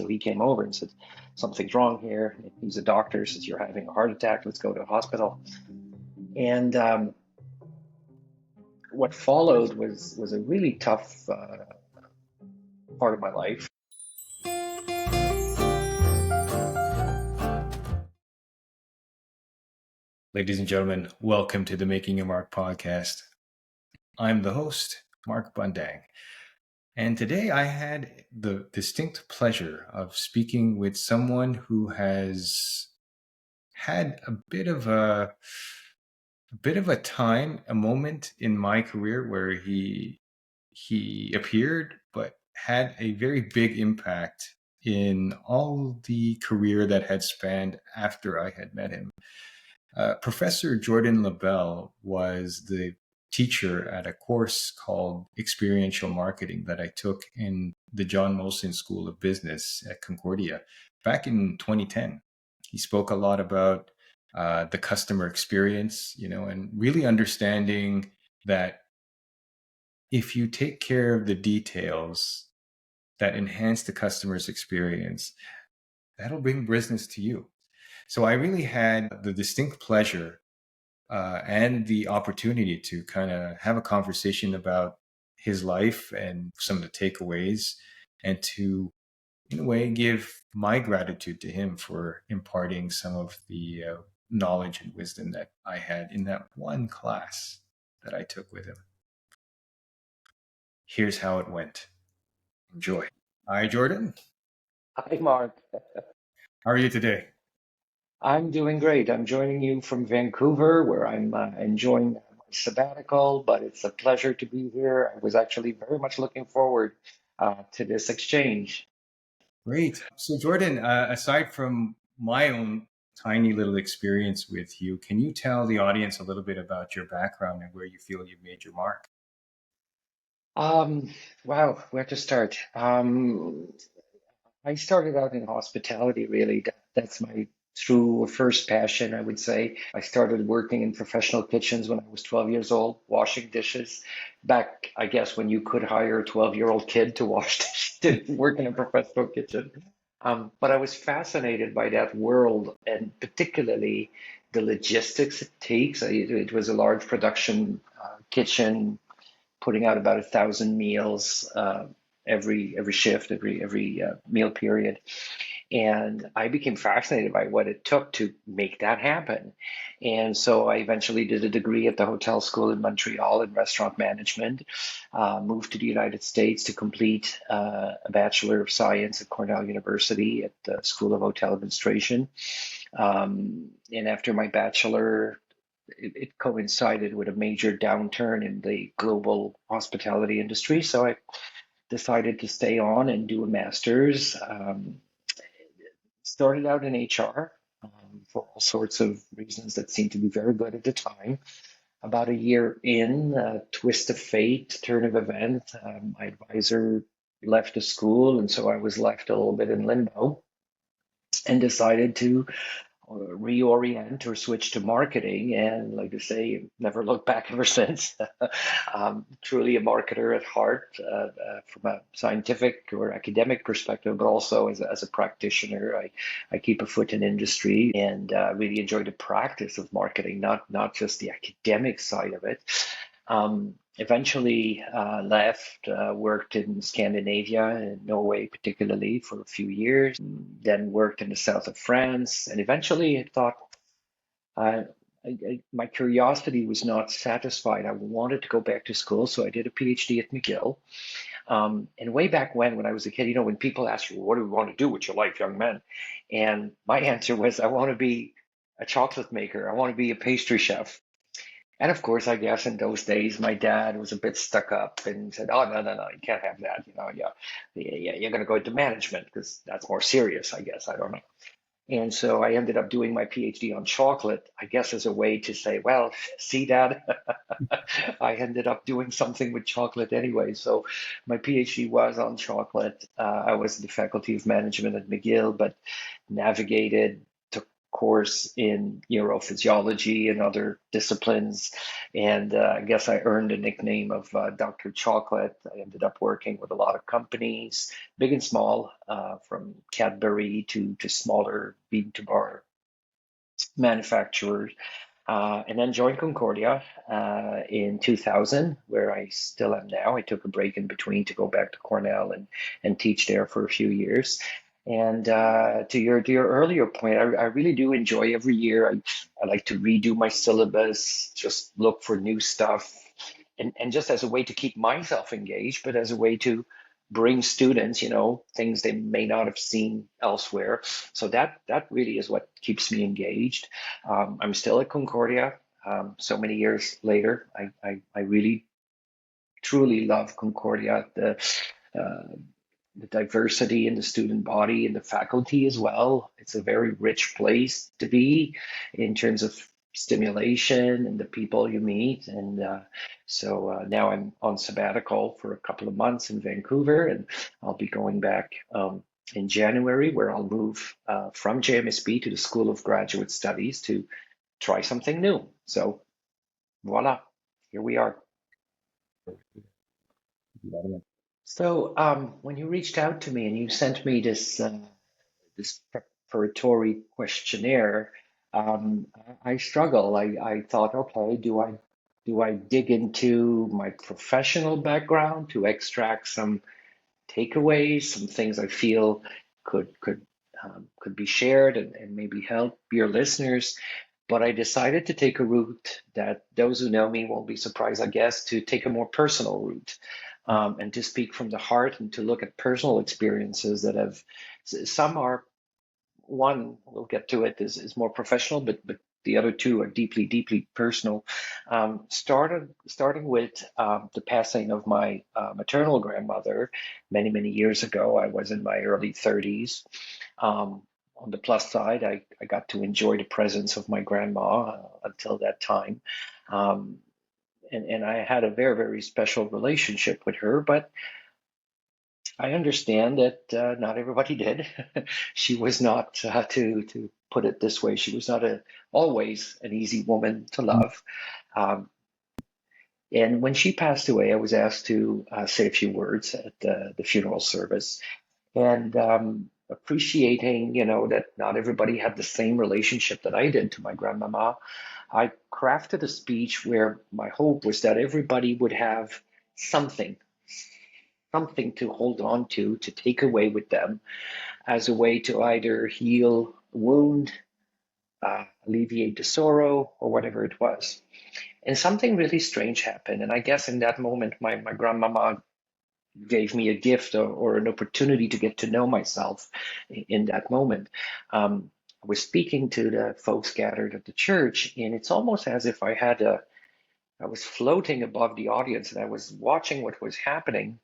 So he came over and said, something's wrong here. He's a doctor, says, you're having a heart attack. Let's go to the hospital. And what followed was a really tough part of my life. Ladies and gentlemen, welcome to the Making a Mark podcast. I'm the host, Mark Bundang. And today I had the distinct pleasure of speaking with someone who has had a bit of a time, a moment in my career where he appeared, but had a very big impact in all the career that had spanned after I had met him. Professor Jordan LeBel was the teacher at a course called Experiential Marketing that I took in the John Molson School of Business at Concordia back in 2010. He spoke a lot about the customer experience, and really understanding that if you take care of the details that enhance the customer's experience, that'll bring business to you. So I really had the distinct pleasure and the opportunity to kind of have a conversation about his life and some of the takeaways, and to, in a way, give my gratitude to him for imparting some of the knowledge and wisdom that I had in that one class that I took with him. Here's how it went. Enjoy. Hi, Jordan. Hi, Mark. How are you today? I'm doing great. I'm joining you from Vancouver, where I'm enjoying my sabbatical, but it's a pleasure to be here. I was actually very much looking forward to this exchange. Great. So, Jordan, aside from my own tiny little experience with you, can you tell the audience a little bit about your background and where you feel you've made your mark? Wow, where to start? I started out in hospitality, really. That's my true first passion, I would say. I started working in professional kitchens when I was 12 years old, washing dishes. Back, I guess, when you could hire a 12-year-old kid to wash dishes, to work in a professional kitchen. But I was fascinated by that world, and particularly the logistics it takes. It was a large production kitchen, putting out about 1,000 meals every shift, every meal period. And I became fascinated by what it took to make that happen. And so I eventually did a degree at the hotel school in Montreal in restaurant management, moved to the United States to complete a Bachelor of Science at Cornell University at the School of Hotel Administration. And after my bachelor, it coincided with a major downturn in the global hospitality industry. So I decided to stay on and do a master's. Started out in HR for all sorts of reasons that seemed to be very good at the time. About a year in, twist of fate, turn of event, my advisor left the school, and so I was left a little bit in limbo and decided to reorient or switch to marketing, and like I say, never looked back ever since. Truly a marketer at heart, from a scientific or academic perspective, but also as a practitioner. I keep a foot in industry and really enjoy the practice of marketing, not just the academic side of it. Eventually left, worked in Scandinavia and Norway particularly for a few years, then worked in the south of France, and eventually I thought uh, my curiosity was not satisfied. I wanted to go back to school, so I did a PhD at McGill. And way back when I was a kid, when people ask you, what do you want to do with your life, young man? And my answer was, I want to be a chocolate maker. I want to be a pastry chef. And of course, I guess in those days, my dad was a bit stuck up and said, "Oh, no, you can't have that. You're going to go into management because that's more serious, I guess. I don't know." And so I ended up doing my PhD on chocolate, I guess, as a way to say, well, see, Dad, I ended up doing something with chocolate anyway. So my PhD was on chocolate. I was in the Faculty of Management at McGill, but navigated, took course in neurophysiology and other disciplines. And I guess I earned a nickname of Dr. Chocolate. I ended up working with a lot of companies, big and small, from Cadbury to smaller bean to bar manufacturers, and then joined Concordia in 2000, where I still am now. I took a break in between to go back to Cornell and teach there for a few years. And to your earlier point, I really do enjoy every year. I like to redo my syllabus, just look for new stuff, and just as a way to keep myself engaged, but as a way to bring students, things they may not have seen elsewhere. So that really is what keeps me engaged. I'm still at Concordia. So many years later, I really truly love Concordia. Uh, the diversity in the student body and the faculty as well. It's a very rich place to be in terms of stimulation and the people you meet. And so now I'm on sabbatical for a couple of months in Vancouver, and I'll be going back in January, where I'll move from JMSB to the School of Graduate Studies to try something new. So voila, here we are. So when you reached out to me and you sent me this preparatory questionnaire, I struggle. I thought, okay, do I dig into my professional background to extract some takeaways, some things I feel could be shared and maybe help your listeners. But I decided to take a route that those who know me won't be surprised, I guess, to take a more personal route, and to speak from the heart and to look at personal experiences that have, some are, one, we'll get to it, is more professional, but the other two are deeply, deeply personal. Starting with the passing of my maternal grandmother many, many years ago. I was in my early 30s. On the plus side, I got to enjoy the presence of my grandma until that time. Um, and I had a very, very special relationship with her, but I understand that not everybody did. She was not, to put it this way, she was not always an easy woman to love. Um, and when she passed away, I was asked to say a few words at the funeral service, and appreciating, that not everybody had the same relationship that I did to my grandmama. I crafted a speech where my hope was that everybody would have something something to hold on to take away with them as a way to either heal the wound, alleviate the sorrow, or whatever it was. And something really strange happened. And I guess in that moment, my grandmama gave me a gift, or an opportunity to get to know myself in that moment. I was speaking to the folks gathered at the church, and it's almost as if I was floating above the audience and I was watching what was happening.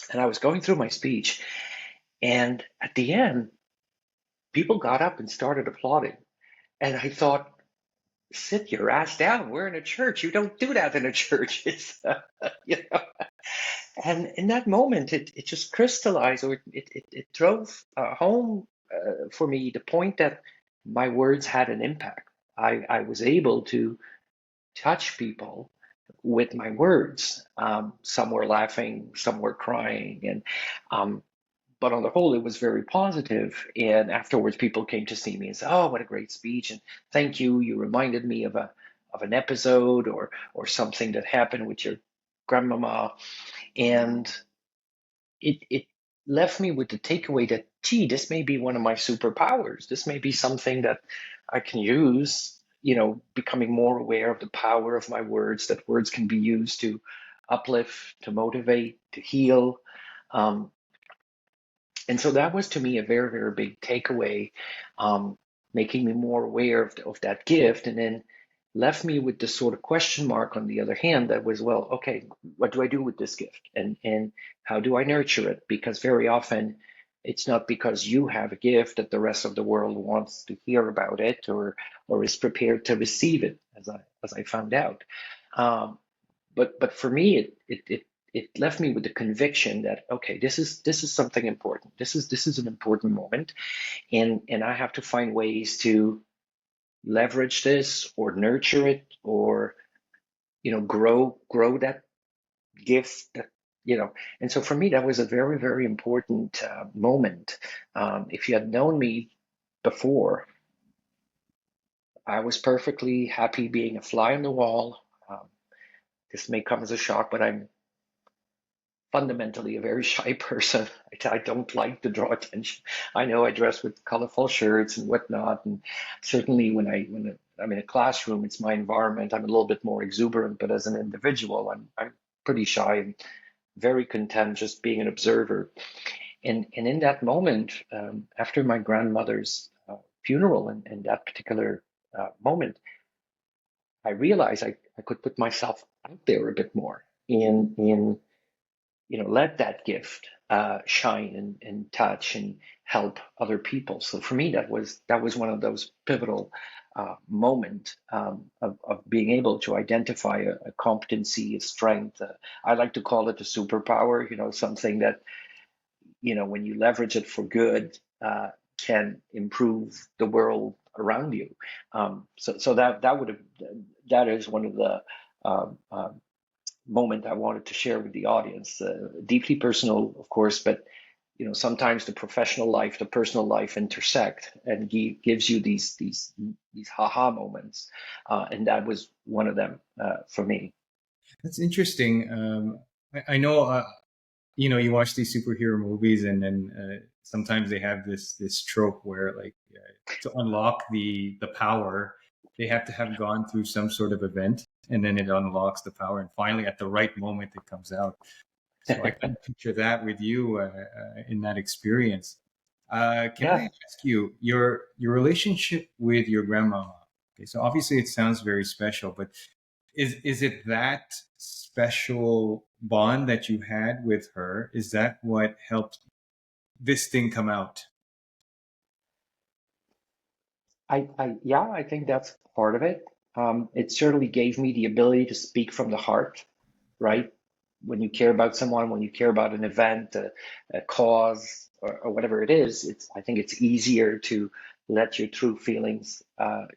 And I was going through my speech, and at the end, people got up and started applauding. And I thought, sit your ass down. We're in a church. You don't do that in a church. You know. And in that moment, it just crystallized, or it drove home for me the point that my words had an impact. I was able to touch people with my words. Some were laughing, some were crying, and but on the whole, it was very positive. And afterwards, people came to see me and said, "Oh, what a great speech! And thank you. You reminded me of an episode or something that happened with your grandmama." And it left me with the takeaway that, gee, this may be one of my superpowers. This may be something that I can use. Becoming more aware of the power of my words. That words can be used to uplift, to motivate, to heal. Um, And so that was to me a very, very big takeaway, making me more aware of that gift, and then left me with this sort of question mark on the other hand that was, well, okay, what do I do with this gift? And how do I nurture it? Because very often it's not because you have a gift that the rest of the world wants to hear about it, or is prepared to receive it, as I found out. Um, but for me, it it left me with the conviction that, okay, this is something important. This is an important moment, and I have to find ways to leverage this or nurture it, or grow that gift that and so for me that was a very, very important moment. If you had known me before, I was perfectly happy being a fly on the wall. This may come as a shock, but I'm fundamentally a very shy person. I don't like to draw attention. I know I dress with colorful shirts and whatnot, and certainly when I'm in a classroom, it's my environment. I'm a little bit more exuberant, but as an individual, I'm pretty shy and very content just being an observer. And in that moment, after my grandmother's funeral, and that particular moment, I realized I could put myself out there a bit more in let that gift shine and touch and help other people. So for me, that was one of those pivotal moment of being able to identify a competency, a strength. I like to call it a superpower. Something that when you leverage it for good, can improve the world around you. So that is one of the moment I wanted to share with the audience. Deeply personal, of course, but sometimes the professional life, the personal life intersect, and gives you these haha moments, and that was one of them for me. That's interesting. I know, you watch these superhero movies, and then sometimes they have this trope where, like, to unlock the power, they have to have gone through some sort of event, and then it unlocks the power, and finally, at the right moment, it comes out. So I kind of picture that with you in that experience. Can I Yeah, ask you your relationship with your grandmama? Okay, so obviously it sounds very special, but is it that special bond that you had with her? Is that what helped this thing come out? yeah, I think that's part of it. It certainly gave me the ability to speak from the heart, right? When you care about someone, when you care about an event, a cause, or whatever it is, I think it's easier to let your true feelings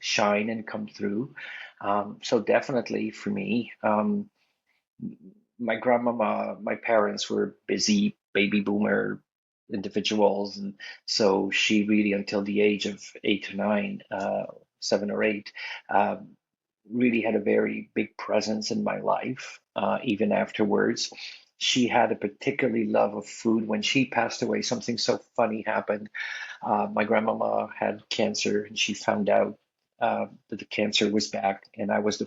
shine and come through. So definitely for me, my grandmama, my parents were busy baby boomer individuals, and so she really, until the age of 8 or 9, 7 or 8, um, really had a very big presence in my life, even afterwards. She had a particularly love of food. When she passed away, something so funny happened. My grandmama had cancer, and she found out that the cancer was back, and I was the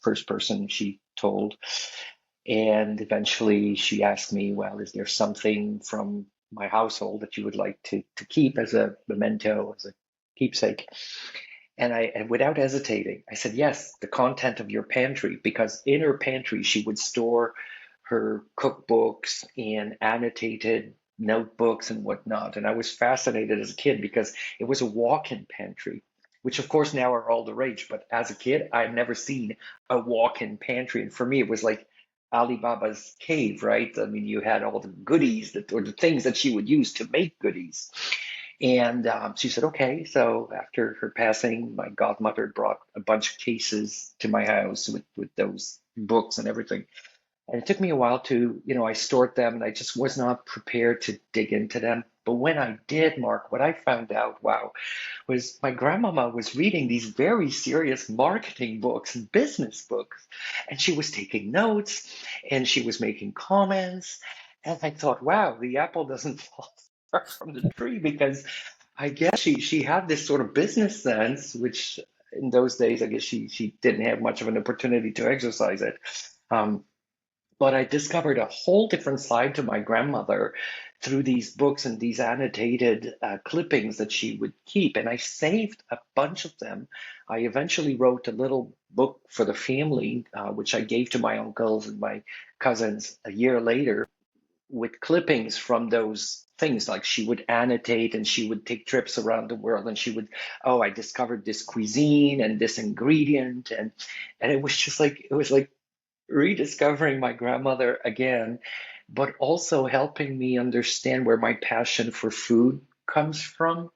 first person she told. And eventually she asked me, well, is there something from my household that you would like to keep as a memento, as a keepsake? And without hesitating, I said, yes, the content of your pantry, because in her pantry, she would store her cookbooks and annotated notebooks and whatnot. And I was fascinated as a kid because it was a walk-in pantry, which of course now are all the rage. But as a kid, I had never seen a walk-in pantry. And for me, it was like Alibaba's cave, right? I mean, you had all the goodies or the things that she would use to make goodies. And she said, okay. So after her passing, my godmother brought a bunch of cases to my house with those books and everything. And it took me a while to, I stored them, and I just was not prepared to dig into them. But when I did, Mark, what I found out, wow, was my grandmama was reading these very serious marketing books and business books. And she was taking notes, and she was making comments. And I thought, wow, the apple doesn't fall far from the tree, because I guess she had this sort of business sense, which in those days, I guess she didn't have much of an opportunity to exercise it. Um, but I discovered a whole different side to my grandmother through these books and these annotated clippings that she would keep. And I saved a bunch of them. I eventually wrote a little book for the family, which I gave to my uncles and my cousins a year later, with clippings from those things. Like, she would annotate, and she would take trips around the world, and she would, oh, I discovered this cuisine and this ingredient. And it was just like, it was like rediscovering my grandmother again, but also helping me understand where my passion for food comes from.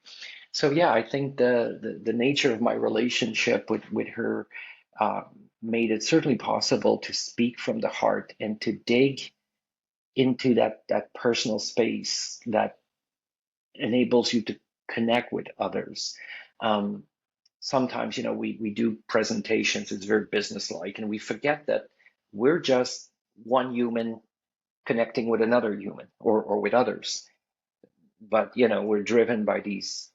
So yeah, I think the nature of my relationship with her uh, made it certainly possible to speak from the heart and to dig into that personal space that enables you to connect with others. Um, Sometimes, we do presentations, it's very businesslike, and we forget that we're just one human connecting with another human or with others. But, we're driven by these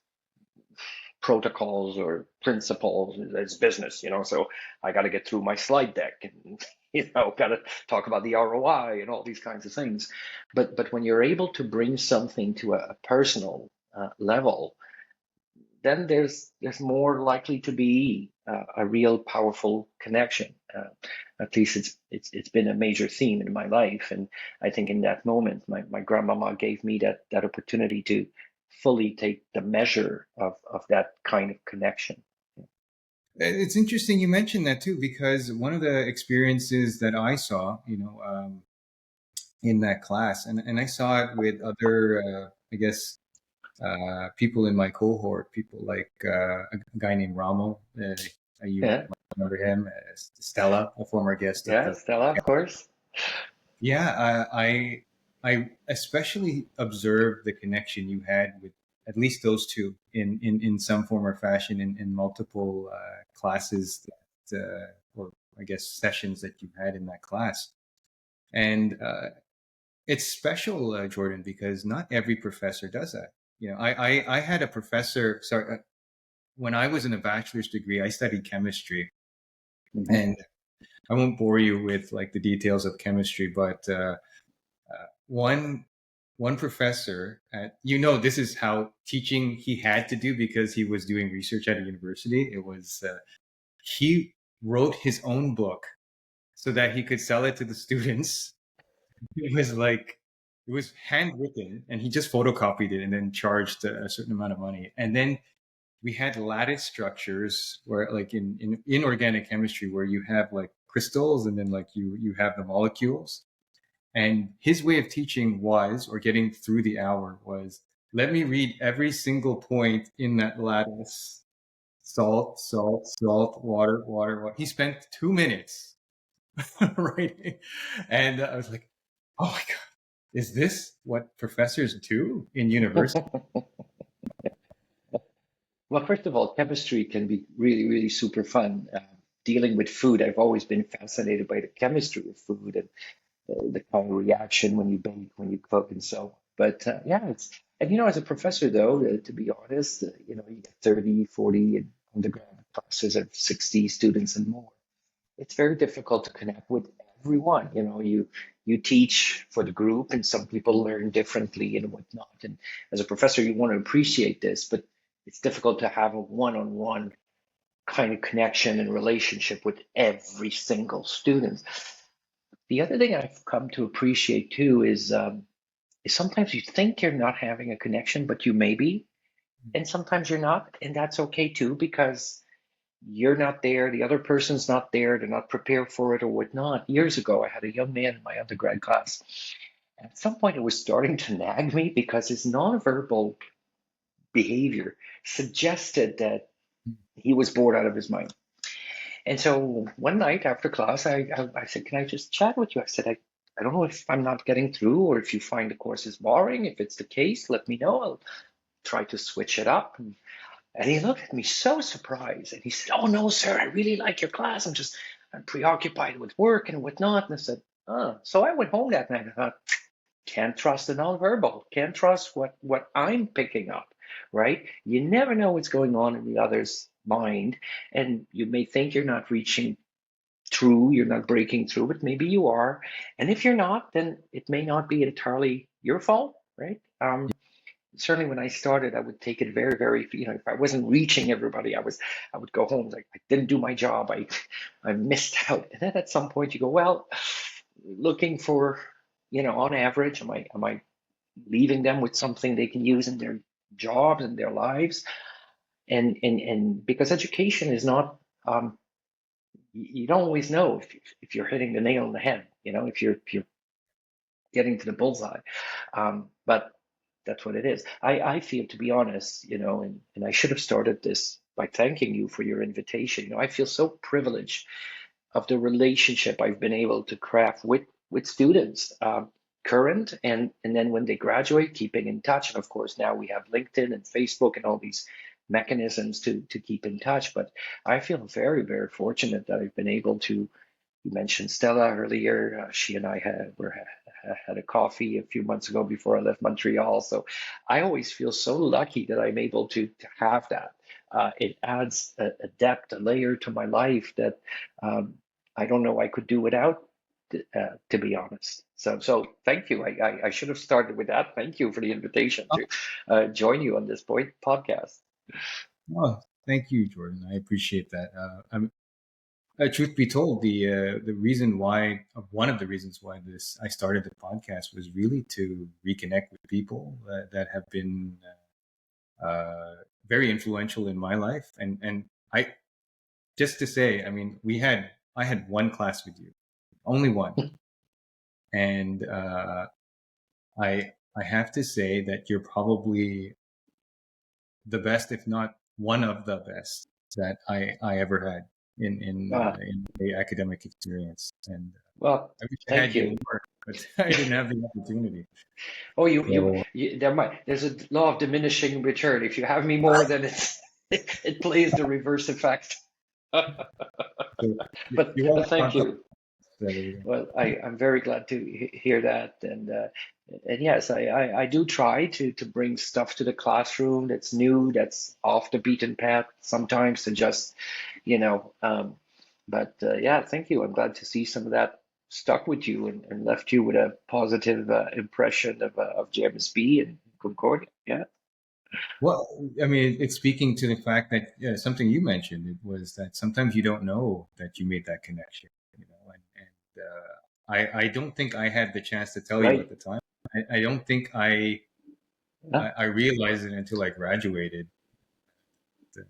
protocols or principles as business, so I got to get through my slide deck and, got to talk about the ROI and all these kinds of things. But when you're able to bring something to a personal level, then there's more likely to be a real powerful connection. At least it's been a major theme in my life, and I think in that moment, my grandmama gave me that opportunity to fully take the measure of that kind of connection. It's interesting you mentioned that too, because one of the experiences that I saw, in that class, and I saw it with other, I guess, people in my cohort, people like a guy named Ramo. You Yeah, might remember him, Stella, a former guest of yeah, the. Stella, of course. Yeah, I especially observed the connection you had with at least those two in some form or fashion in multiple classes or I guess sessions that you had in that class. And it's special, Jordan, because not every professor does that. I had a professor. Sorry, when I was in a bachelor's degree, I studied chemistry, Mhm. and I won't bore you with like the details of chemistry, but one one professor at, this is how teaching he had to do because he was doing research at a university. It was he wrote his own book so that he could sell it to the students. It was like it was handwritten, and he just photocopied it and then charged a certain amount of money. And then we had lattice structures where, like in inorganic chemistry, where you have like crystals and then like you have the molecules. And his way of teaching was, or getting through the hour was, let me read every single point in that lattice. Salt, salt, salt, water, water, water. He spent 2 minutes writing. And I was like, oh my God, is this what professors do in university? Well, first of all, chemistry can be really, really super fun. Dealing with food, I've always been fascinated by the chemistry of food and the kind of reaction when you bake, when you cook, and so on. But yeah, and as a professor, though, to be honest, you get 30, 40, and undergrad classes of 60 students and more. It's very difficult to connect with everyone. You teach for the group, and some people learn differently and whatnot. And as a professor, you want to appreciate this, but it's difficult to have a one-on-one kind of connection and relationship with every single student. The other thing I've come to appreciate too is sometimes you think you're not having a connection, but you may be, and sometimes you're not, and that's okay too because you're not there, the other person's not there, they're not prepared for it or whatnot. Years ago, I had a young man in my undergrad class. And at some point, it was starting to nag me because his nonverbal behavior suggested that he was bored out of his mind. And so one night after class, I said, "Can I just chat with you?" I said, I don't know if I'm not getting through or if you find the courses boring. If it's the case, let me know. I'll try to switch it up. And he looked at me so surprised and he said, "Oh, no, sir, I really like your class. I'm preoccupied with work and whatnot." And I said, "Oh." So I went home that night and I thought, can't trust the nonverbal, can't trust what I'm picking up, right? You never know what's going on in the other's mind. And you may think you're not reaching through, you're not breaking through, but maybe you are. And if you're not, then it may not be entirely your fault, right? Certainly when I started, I would take it very, very, if I wasn't reaching everybody, I would go home like I didn't do my job. I missed out. And then at some point you go, well, looking for, on average, am I leaving them with something they can use in their jobs and their lives? And because education is not, um, you don't always know if you're hitting the nail on the head, if you're getting to the bullseye. But that's what it is. I feel, to be honest, and I should have started this by thanking you for your invitation. I feel so privileged of the relationship I've been able to craft with students, current and then when they graduate, keeping in touch. And of course, now we have LinkedIn and Facebook and all these mechanisms to keep in touch. But I feel very, very fortunate that I've been able to. You mentioned Stella earlier. She and I had a coffee a few months ago before I left Montreal. So I always feel so lucky that I'm able to have that. It adds a depth, a layer to my life that I don't know I could do without, to be honest. So thank you. I should have started with that. Thank you for the invitation to join you on this podcast. Oh, thank you, Jordan. I appreciate that. Truth be told, the reason why, one of the reasons why I started the podcast was really to reconnect with people that have been uh, very influential in my life. And I, just to say, I mean, I had one class with you, only one, and I have to say that you're probably the best, if not one of the best that I ever had Uh, in the academic experience. And well, I wish I thank had you you. more, but I didn't have the opportunity. Oh, So, there's a law of diminishing return. If you have me more, then it plays the reverse effect. so But you're always thank on top. you. So, Well, I'm very glad to hear that, and yes, I do try to bring stuff to the classroom that's new, that's off the beaten path sometimes to just, you know, but yeah, thank you. I'm glad to see some of that stuck with you and left you with a positive impression of JMSB and Concordia. Yeah. well, I mean, it's speaking to the fact that something you mentioned, it was that sometimes you don't know that you made that connection, and I don't think I had the chance to tell you at Right. the time. I don't think Yeah. I realized it until I graduated. It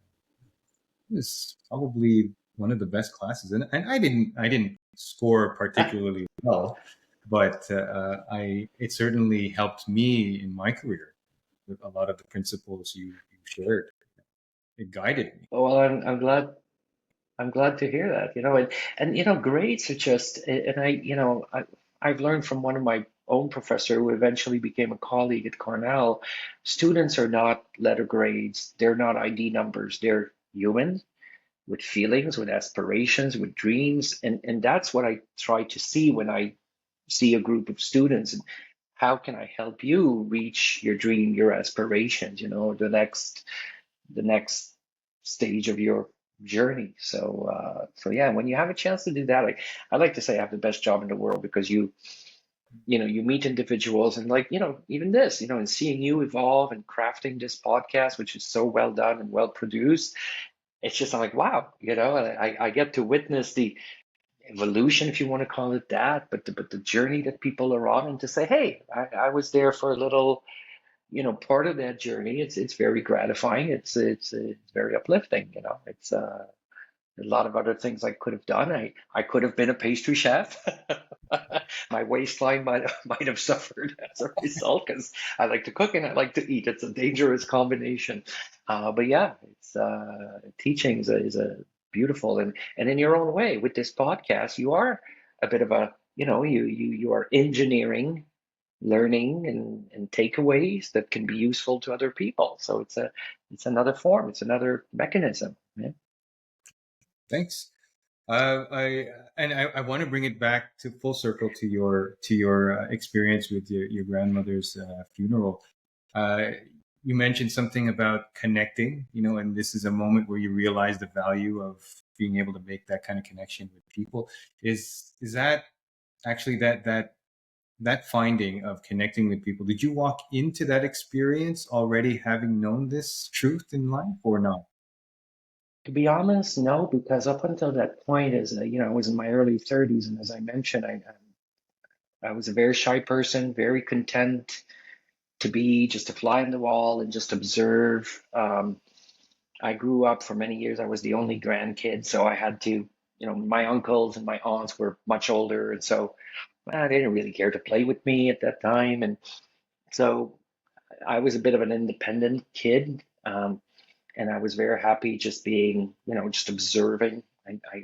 was probably one of the best classes, and I didn't score particularly well, but I it certainly helped me in my career with a lot of the principles you shared. It guided me. Well, I'm glad to hear that, and grades are just, and I've learned from one of my own professor who eventually became a colleague at Cornell, students are not letter grades, they're not ID numbers, they're human with feelings, with aspirations, with dreams, and that's what I try to see when I see a group of students. And how can I help you reach your dream, your aspirations, the next stage of your journey. So yeah, when you have a chance to do that, I like to say I have the best job in the world because you meet individuals and even this, and seeing you evolve and crafting this podcast, which is so well done and well produced. It's just, I'm like, wow, and I get to witness the evolution, if you want to call it that, but the journey that people are on, and to say, hey, I was there for a little, part of that journey. It's very gratifying. It's very uplifting. It's a lot of other things I could have done. I could have been a pastry chef. My waistline might have suffered as a result because I like to cook and I like to eat. It's a dangerous combination. But yeah, it's teaching is a beautiful, and in your own way with this podcast, you are a bit of a, you are engineering learning and takeaways that can be useful to other people. So it's another form, it's another mechanism. Yeah. Thanks. I want to bring it back to full circle to your experience with your grandmother's funeral. Uh, you mentioned something about connecting, and this is a moment where you realize the value of being able to make that kind of connection with people. Is that actually that finding of connecting with people? Did you walk into that experience already having known this truth in life or not? To be honest, no, because up until that point, I was in my early 30s, and as I mentioned, I was a very shy person, very content to be just a fly on the wall and just observe. I grew up for many years. I was the only grandkid, so I had to my uncles and my aunts were much older, and so they didn't really care to play with me at that time. And so I was a bit of an independent kid, and I was very happy just being, just observing.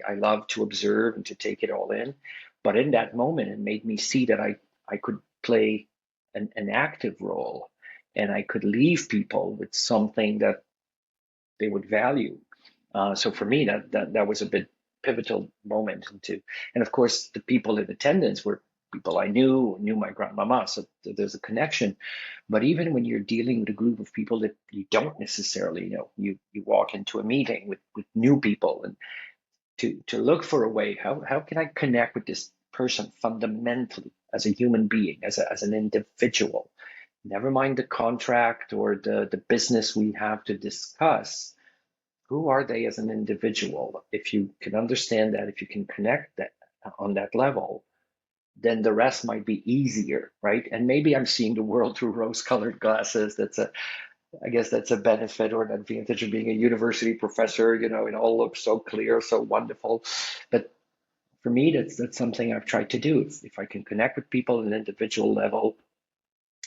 I love to observe and to take it all in. But in that moment, it made me see that I could play an active role, and I could leave people with something that they would value. So for me, that was a bit pivotal moment into, and of course, the people in attendance were people I knew my grandmama, so there's a connection. But even when you're dealing with a group of people that you don't necessarily know, you walk into a meeting with new people, and to look for a way, how can I connect with this person fundamentally as a human being, as an individual? Never mind the contract or the business we have to discuss. Who are they as an individual? If you can understand that, if you can connect that on that level, then the rest might be easier, right? And maybe I'm seeing the world through rose-colored glasses. I guess that's a benefit or an advantage of being a university professor. It all looks so clear, so wonderful. But for me, that's something I've tried to do. If I can connect with people at an individual level,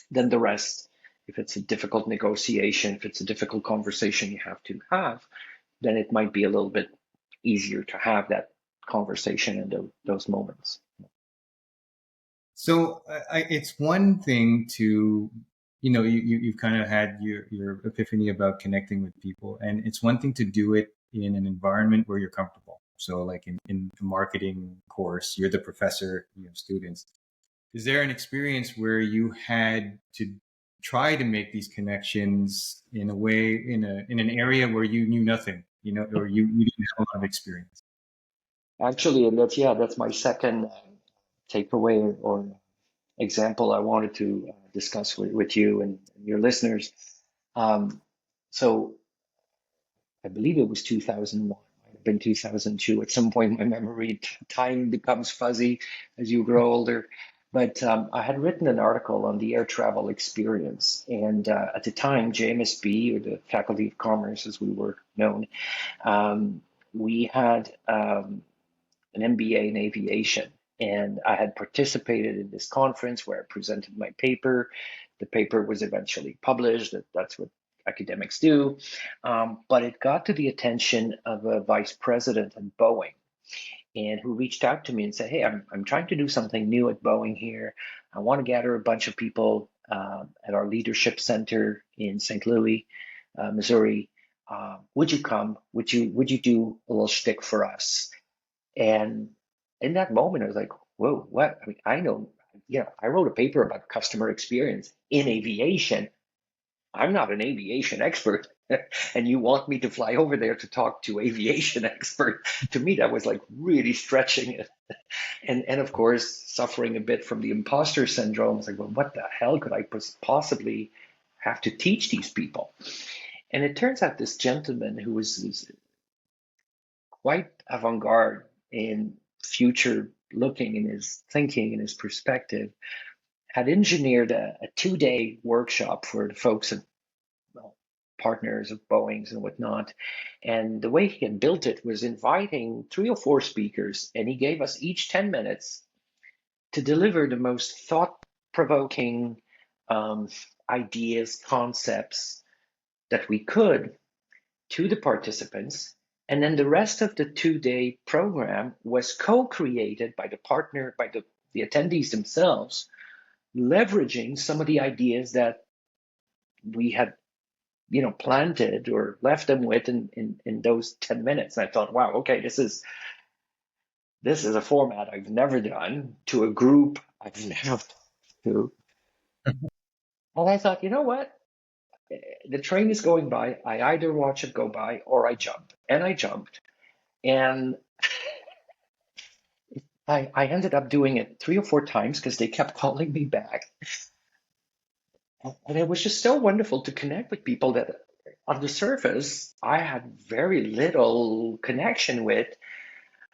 then the rest, if it's a difficult negotiation, if it's a difficult conversation you have to have, then it might be a little bit easier to have that conversation in those moments. So it's one thing to, you've kind of had your epiphany about connecting with people, and it's one thing to do it in an environment where you're comfortable. So like in a marketing course, you're the professor, you have students. Is there an experience where you had to try to make these connections in a way, in an area where you knew nothing, or you didn't have a lot of experience? Actually, and that's my second takeaway or example I wanted to discuss with you and your listeners. Um, so I believe it was 2001, might have been 2002. At some point, my memory time becomes fuzzy as you grow older. But I had written an article on the air travel experience, and at the time, JMSB, or the Faculty of Commerce, as we were known, we had an MBA in aviation. And I had participated in this conference where I presented my paper. The paper was eventually published. That's what academics do. But it got to the attention of a vice president at Boeing, and who reached out to me and said, "Hey, I'm trying to do something new at Boeing here. I want to gather a bunch of people at our leadership center in St. Louis, Missouri. Would you come? Would you do a little shtick for us?" And in that moment, I was like, whoa, what? I mean, I know, I wrote a paper about customer experience in aviation. I'm not an aviation expert. And you want me to fly over there to talk to aviation expert. To me, that was like really stretching it. And of course, suffering a bit from the imposter syndrome. I was like, well, what the hell could I possibly have to teach these people? And it turns out this gentleman who was quite avant-garde in future looking in his thinking and his perspective, had engineered a 2-day workshop for the folks at, well, partners of Boeing's and whatnot. And the way he had built it was inviting 3 or 4 speakers, and he gave us each 10 minutes to deliver the most thought-provoking ideas, concepts that we could to the participants. And then the rest of the 2-day program was co-created by the partner, by the attendees themselves, leveraging some of the ideas that we had, planted or left them with in those 10 minutes. And I thought, wow, okay, this is a format I've never done to a group I've never done to. And I thought, you know what? The train is going by. I either watch it go by or I jump. And I jumped. And I ended up doing it 3 or 4 times because they kept calling me back. And it was just so wonderful to connect with people that on the surface I had very little connection with.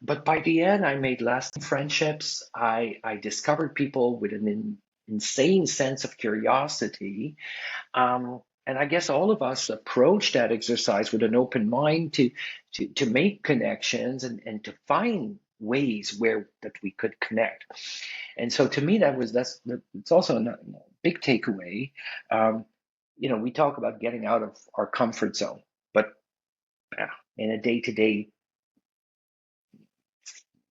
But by the end, I made lasting friendships. I discovered people with an insane sense of curiosity. And I guess all of us approach that exercise with an open mind to make connections and to find ways where that we could connect. And so to me, it's also a big takeaway. Um, we talk about getting out of our comfort zone, but in a day-to-day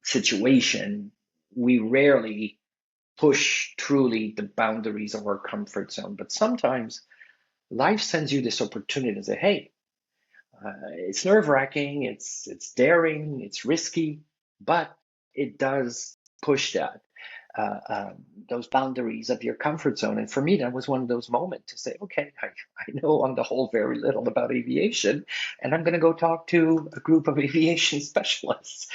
situation, we rarely push truly the boundaries of our comfort zone. But sometimes life sends you this opportunity to say, hey, it's nerve-wracking, it's daring, it's risky, but it does push those boundaries of your comfort zone. And for me, that was one of those moments to say, okay, I know on the whole very little about aviation, and I'm going to go talk to a group of aviation specialists.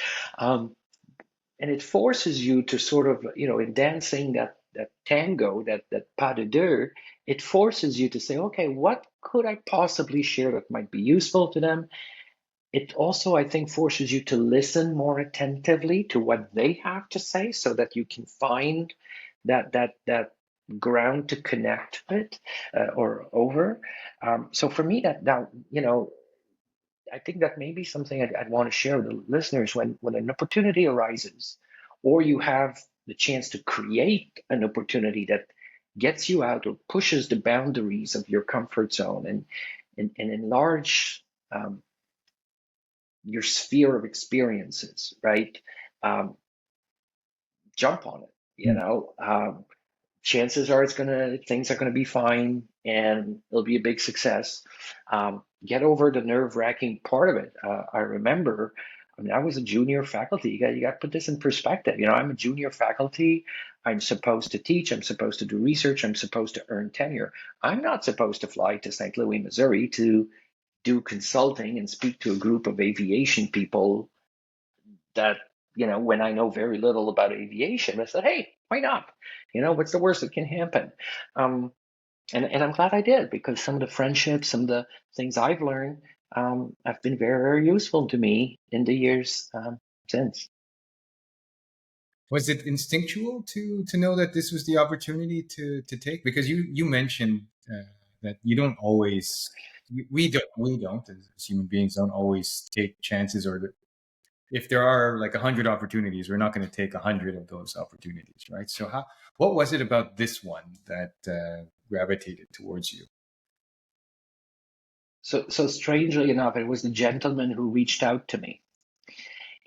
And it forces you to sort of, in dancing that tango, that pas de deux, it forces you to say, okay, what could I possibly share that might be useful to them? It also, I think, forces you to listen more attentively to what they have to say so that you can find that ground to connect with or over. So for me, I think that may be something I'd want to share with the listeners when an opportunity arises, or you have the chance to create an opportunity that gets you out or pushes the boundaries of your comfort zone and enlarge your sphere of experiences, right? Um, jump on it. Chances are things are gonna be fine, and it'll be a big success. Get over the nerve-wracking part of it. I remember, I mean, I was a junior faculty. You got to put this in perspective. I'm a junior faculty. I'm supposed to teach. I'm supposed to do research. I'm supposed to earn tenure. I'm not supposed to fly to St. Louis, Missouri to do consulting and speak to a group of aviation people that, when I know very little about aviation. I said, hey, why not? What's the worst that can happen? Um, and I'm glad I did, because some of the friendships, some of the things I've learned have been very, very useful to me in the years since. Was it instinctual to know that this was the opportunity to take? Because you mentioned that you don't always we don't as human beings don't always take chances, or if there are like 100 opportunities, we're not going to take 100 of those opportunities, right? So what was it about this one that gravitated towards you? So strangely enough, it was the gentleman who reached out to me.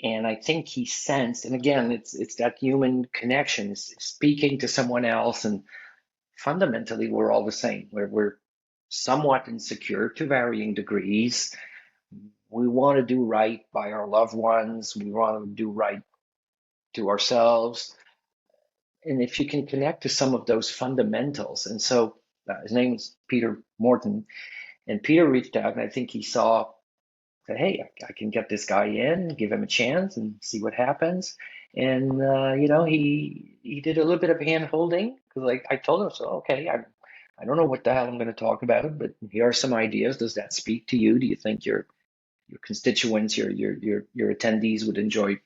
And I think he sensed, and again, it's that human connection, speaking to someone else, and fundamentally we're all the same. We're somewhat insecure to varying degrees. We want to do right by our loved ones. We want to do right to ourselves. And if you can connect to some of those fundamentals, and so his name is Peter Morton, and Peter reached out, and I think he saw that, hey, I can get this guy in, give him a chance, and see what happens. And he did a little bit of hand holding, because like I told him, so okay, I don't know what the hell I'm going to talk about, but here are some ideas. Does that speak to you? Do you think your constituents, your attendees would enjoy,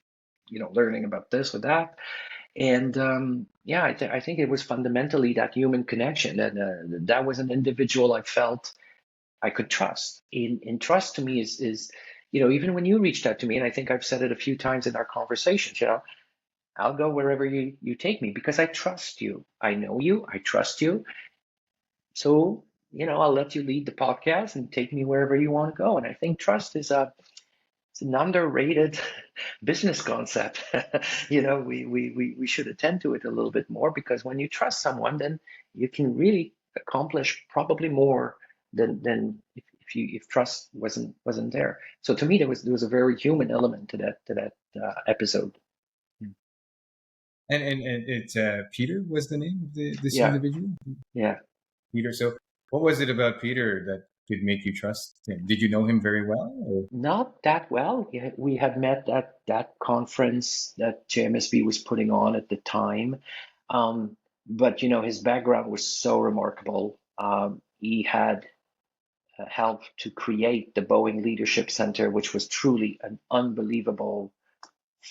learning about this or that? And yeah, I think it was fundamentally that human connection, and that was an individual I felt I could trust. In trust to me is even when you reached out to me, and I think I've said it a few times in our conversations, I'll go wherever you take me because I trust you. I know you. I trust you. So I'll let you lead the podcast and take me wherever you want to go. And I think trust is it's an underrated business concept. We should attend to it a little bit more, because when you trust someone, then you can really accomplish probably more than if trust wasn't there. So to me, there was a very human element to that episode. And it's Peter was the name of this Yeah, individual. yeah. Peter. So what was it about Peter that could make you trust him? Did you know him very well? Or? Not that well. We had met at that conference that JMSB was putting on at the time. But his background was so remarkable. He had helped to create the Boeing Leadership Center, which was truly an unbelievable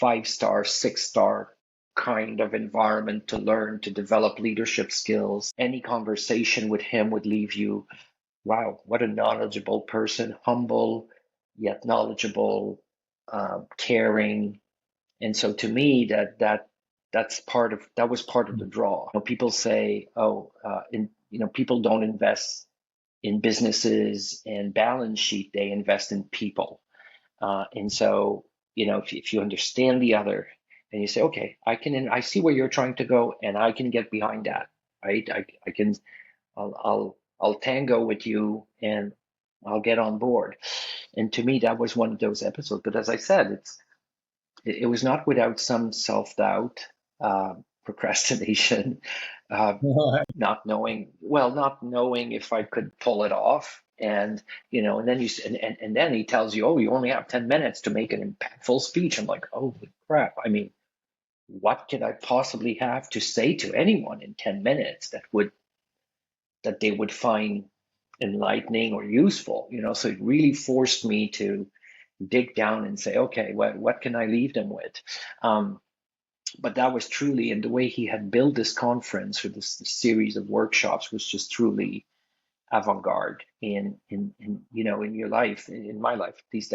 5-star, 6-star kind of environment to learn to develop leadership skills. Any conversation with him would leave you wow, what a knowledgeable person, humble yet knowledgeable, caring. And so to me, that was part of the draw. You know, people say, oh, people don't invest in businesses and balance sheet; they invest in people. And so, if you understand the other and you say, okay, I see where you're trying to go, and I can get behind that, right? I can, I'll tango with you, and I'll get on board. And to me, that was one of those episodes. But as I said, it was not without some self-doubt, procrastination, uh, not knowing if I could pull it off. And and then and then he tells you, oh, you only have 10 minutes to make an impactful speech. I'm like, holy crap. I mean, what could I possibly have to say to anyone in 10 minutes that they would find enlightening or useful? So it really forced me to dig down and say, okay, what can I leave them with? But that was truly, and the way he had built this conference or this series of workshops was just truly avant-garde in your life, in my life. At least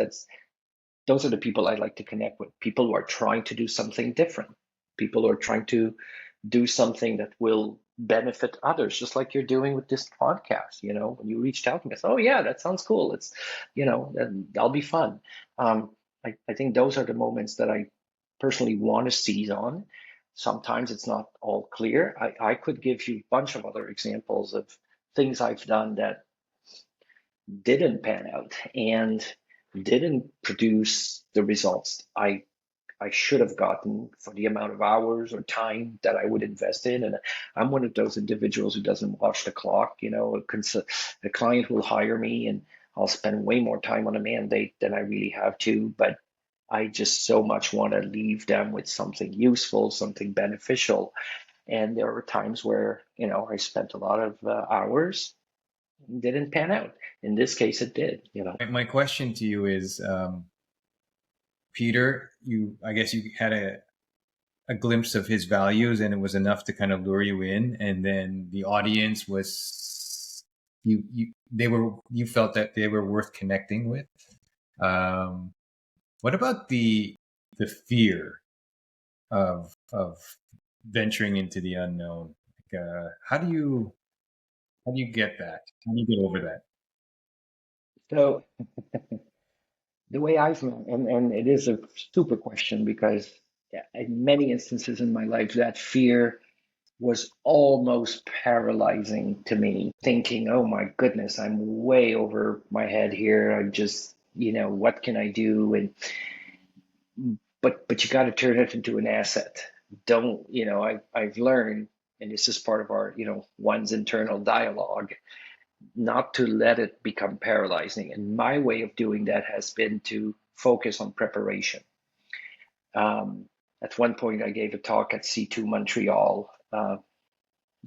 those are the people I like to connect with. People who are trying to do something different. People who are trying to do something that will benefit others, just like you're doing with this podcast. When you reached out to me, I said, oh yeah, that sounds cool. That'll be fun. I think those are the moments that I personally want to seize on. Sometimes it's not all clear. I could give you a bunch of other examples of things I've done that didn't pan out and didn't produce the results I should have gotten for the amount of hours or time that I would invest in. And I'm one of those individuals who doesn't watch the clock. A client will hire me and I'll spend way more time on a mandate than I really have to, but I just so much want to leave them with something useful, something beneficial. And there were times where, I spent a lot of hours, didn't pan out. In this case, it did. My question to you is, Peter, I guess you had a glimpse of his values and it was enough to kind of lure you in, and then the audience was you felt that they were worth connecting with. What about the fear of venturing into the unknown? How do you get that? How do you get over that? So the way I've met, and it is a super question because yeah, in many instances in my life, that fear was almost paralyzing to me, thinking, oh my goodness, I'm way over my head here. I'm just, what can I do? But you got to turn it into an asset. Don't, I've learned, and this is part of our, one's internal dialogue, not to let it become paralyzing. And my way of doing that has been to focus on preparation. Um, at one point, I gave a talk at C2 Montreal,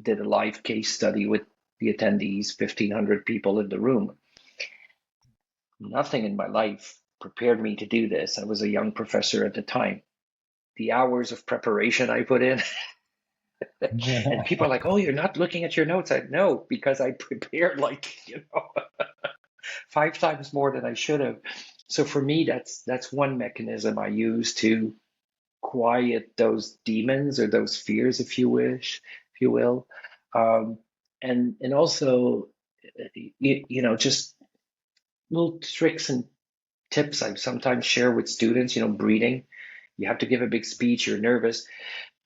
did a live case study with the attendees, 1,500 people in the room. Nothing in my life prepared me to do this. I was a young professor at the time. The hours of preparation I put in, and people are like, oh, you're not looking at your notes. I know, because I prepared like, 5 times more than I should have. So for me, that's one mechanism I use to quiet those demons or those fears, if you will, um, and also, just little tricks and tips I sometimes share with students. Breathing. You have to give a big speech. You're nervous.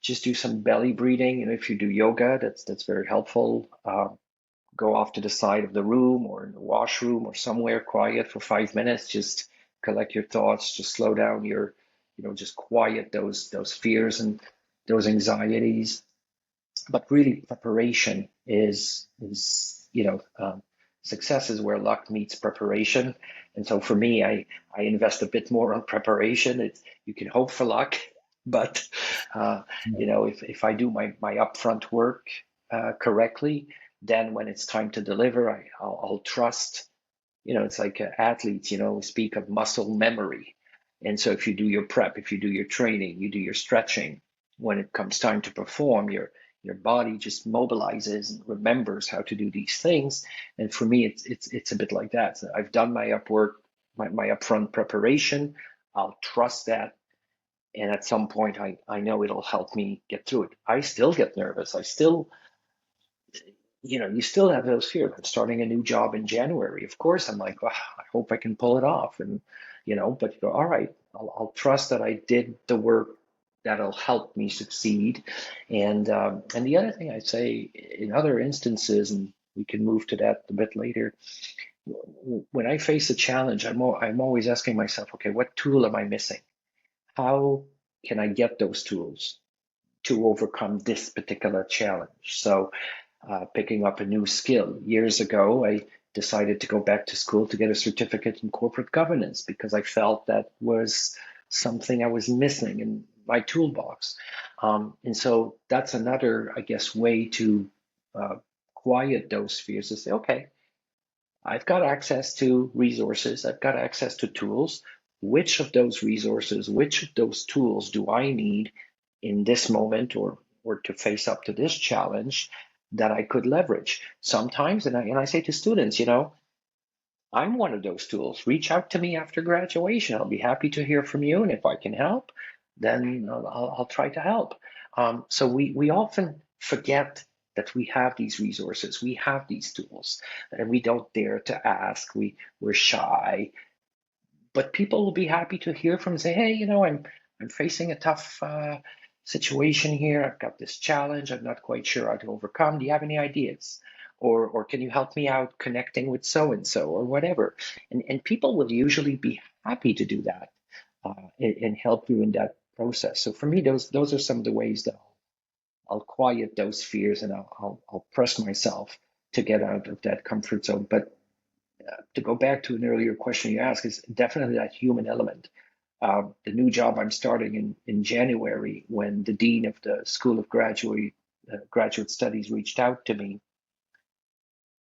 Just do some belly breathing. If you do yoga, that's very helpful. Go off to the side of the room or in the washroom or somewhere quiet for 5 minutes. Just collect your thoughts. Just slow down just quiet those fears and those anxieties. But really, preparation is success is where luck meets preparation. And so for me, I invest a bit more on preparation. You can hope for luck, but if I do my upfront work correctly, then when it's time to deliver, I'll trust. It's like athletes, speak of muscle memory. And so if you do your prep, if you do your training, you do your stretching, when it comes time to perform, your body just mobilizes and remembers how to do these things. And for me, it's a bit like that. So I've done my my upfront preparation. I'll trust that, and at some point, I know it'll help me get through it. I still get nervous. I still, you still have those fears. I'm starting a new job in January. Of course, I'm like, I hope I can pull it off. And, but you go, all right, I'll trust that I did the work that'll help me succeed. And the other thing I'd say in other instances, and we can move to that a bit later, when I face a challenge, I'm always asking myself, okay, what tool am I missing? How can I get those tools to overcome this particular challenge? So picking up a new skill. Years ago, I decided to go back to school to get a certificate in corporate governance because I felt that was something I was missing in my toolbox. And so that's another, I guess, way to uh, quiet those fears to say, okay, I've got access to resources, I've got access to tools. Which of those resources, which of those tools do I need in this moment or to face up to this challenge that I could leverage? Sometimes, and I say to students, I'm one of those tools. Reach out to me after graduation. I'll be happy to hear from you. And if I can help, then I'll try to help. So we often forget that we have these resources, we have these tools, and we don't dare to ask. We're shy, but people will be happy to hear from and say, hey, I'm facing a tough situation here. I've got this challenge. I'm not quite sure how to overcome. Do you have any ideas? Or can you help me out connecting with so and so or whatever? And people will usually be happy to do that and help you in that process. So for me, those are some of the ways that I'll quiet those fears and I'll press myself to get out of that comfort zone. But to go back to an earlier question you asked, is definitely that human element. The new job I'm starting in January, when the dean of the School of Graduate Studies reached out to me,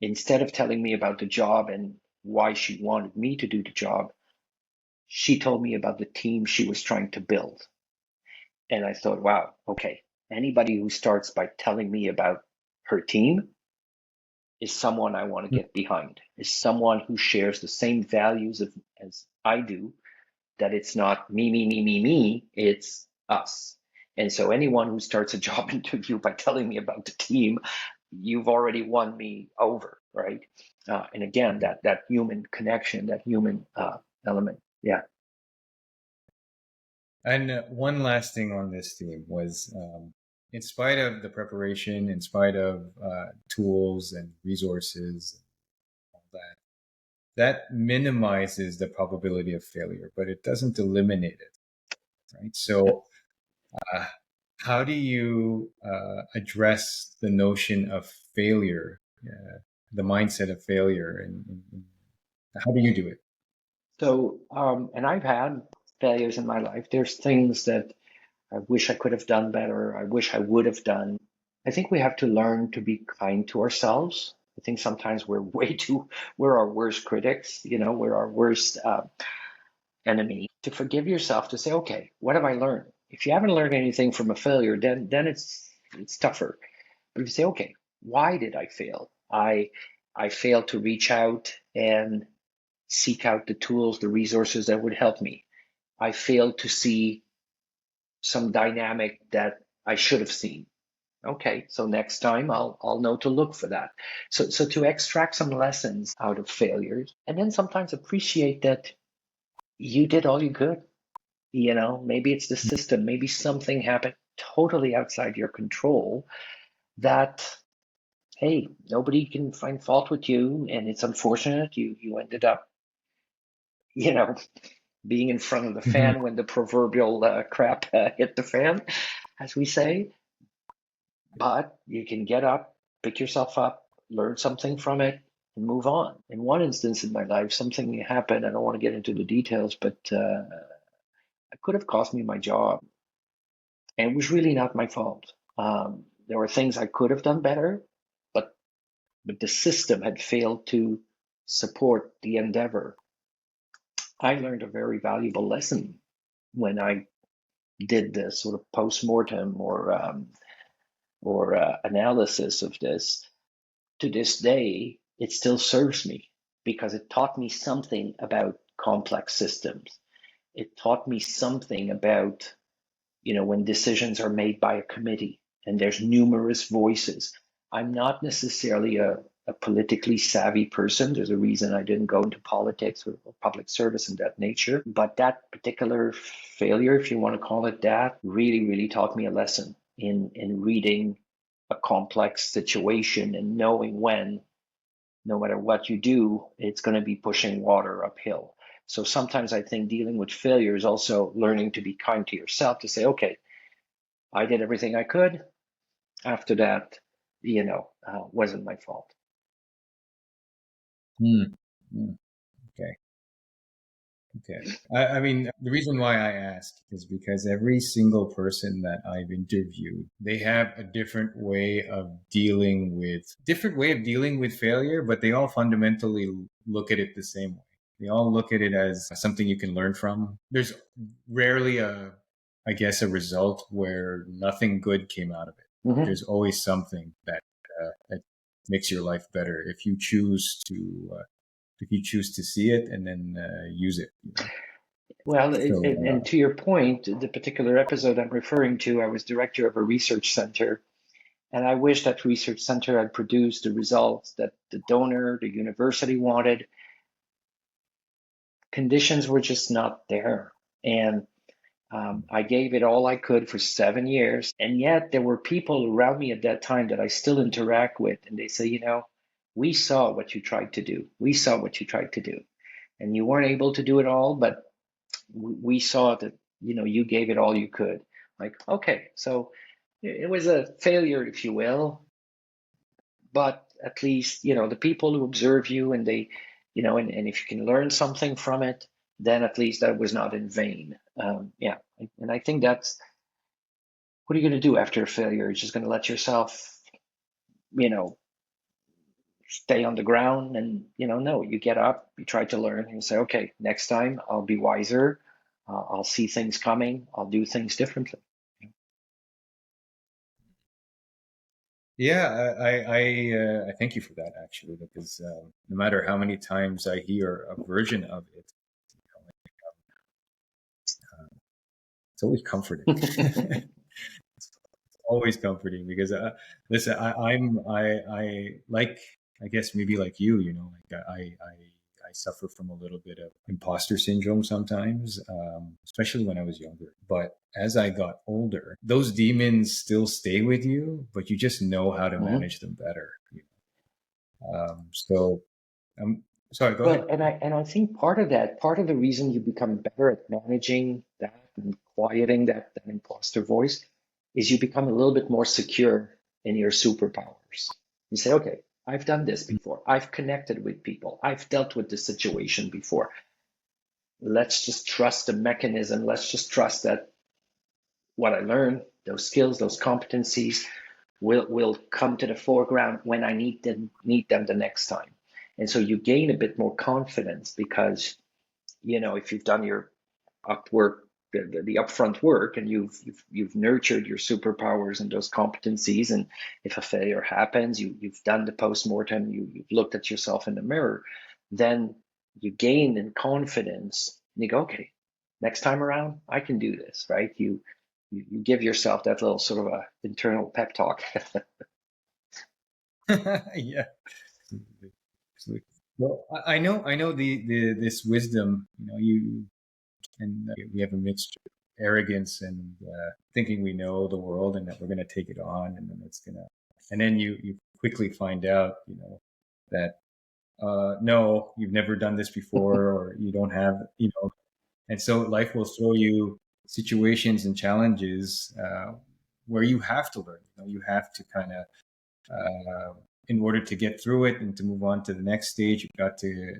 instead of telling me about the job and why she wanted me to do the job, she told me about the team she was trying to build. And I thought, wow, okay, anybody who starts by telling me about her team is someone I want to get behind, is someone who shares the same values as I do, that it's not me, me, me, me, me, it's us. And so anyone who starts a job interview by telling me about the team, you've already won me over, right? And again, that human connection, that human element. Yeah. And one last thing on this theme was, in spite of the preparation, in spite of tools and resources, and all that, that minimizes the probability of failure, but it doesn't eliminate it, right? So, uh, how do you address the notion of failure, the mindset of failure, and how do you do it? So, and I've had failures in my life. There's things that I wish I could have done better. I wish I would have done. I think we have to learn to be kind to ourselves. I think sometimes we're our worst critics, we're our worst enemy. To forgive yourself, to say, okay, what have I learned? If you haven't learned anything from a failure, then it's tougher. But if you say, okay, why did I fail? I failed to reach out and seek out the tools, the resources that would help me. I failed to see some dynamic that I should have seen. Okay, so next time I'll know to look for that. So to extract some lessons out of failures, and then sometimes appreciate that you did all you could. Maybe it's the system, maybe something happened totally outside your control that, hey, nobody can find fault with you, and it's unfortunate you ended up, you know, being in front of the Mhm. fan when the proverbial crap hit the fan, as we say. But you can get up, pick yourself up, learn something from it, and move on. In one instance in my life, something happened. I don't want to get into the details, but it could have cost me my job. And it was really not my fault. There were things I could have done better, but the system had failed to support the endeavor. I learned a very valuable lesson when I did the sort of post mortem or or analysis of this, to this day, it still serves me because it taught me something about complex systems. It taught me something about, when decisions are made by a committee and there's numerous voices. I'm not necessarily a politically savvy person. There's a reason I didn't go into politics or public service in that nature. But that particular failure, if you want to call it that, really, really taught me a lesson in reading a complex situation and knowing when, no matter what you do, it's going to be pushing water uphill. So sometimes I think dealing with failure is also learning to be kind to yourself, to say, okay, I did everything I could. After that, wasn't my fault. Hmm. Hmm. Okay. Okay. I mean, the reason why I ask is because every single person that I've interviewed, they have a different way of dealing with failure, but they all fundamentally look at it the same way. They all look at it as something you can learn from. There's rarely I guess, a result where nothing good came out of it. Mm-hmm. There's always something that makes your life better if you choose to see it and then use it. Well, So and to your point, the particular episode I'm referring to, I was director of a research center, and I wish that research center had produced the results that the donor, the university wanted. Conditions were just not there. And I gave it all I could for 7 years. And yet there were people around me at that time that I still interact with. And they say, we saw what you tried to do. We saw what you tried to do. And you weren't able to do it all, but we saw that, you gave it all you could. Like, okay, so it was a failure, if you will, but at least the people who observe you, and they and if you can learn something from it, then at least that was not in vain. Yeah, and I think that's, what are you going to do after a failure? You're just going to let yourself you know stay on the ground, and no, you get up, you try to learn, and you say, okay, next time I'll be wiser, I'll see things coming, I'll do things differently. yeah, I thank you for that actually, because no matter how many times I hear a version of it, it's always comforting. Always comforting because listen, I like, I guess maybe like like I suffer from a little bit of imposter syndrome sometimes, especially when I was younger. But as I got older, those demons still stay with you, but you just know how to Mhm. manage them better. So um, sorry, go Well, ahead. and I think part of the reason you become better at managing that and quieting that imposter voice is you become a little bit more secure in your superpowers. You say, okay, I've done this before. I've connected with people. I've dealt with this situation before. Let's just trust the mechanism. Let's just trust that what I learned, those skills, those competencies, will come to the foreground when I need them the next time. And so you gain a bit more confidence because if you've done your up work, the upfront work, and you've nurtured your superpowers and those competencies, and if a failure happens, you've done the post-mortem, you've looked at yourself in the mirror, then you gain in confidence, and you go, okay, next time around I can do this, right? You give yourself that little sort of a internal pep talk. Yeah. Absolutely. Well, I know the this wisdom. You and we have a mixture of arrogance and thinking we know the world and that we're going to take it on, and then and then you quickly find out, that no, you've never done this before, or you don't have, and so life will throw you situations and challenges where you have to learn. You have to kind of in order to get through it and to move on to the next stage, you've got to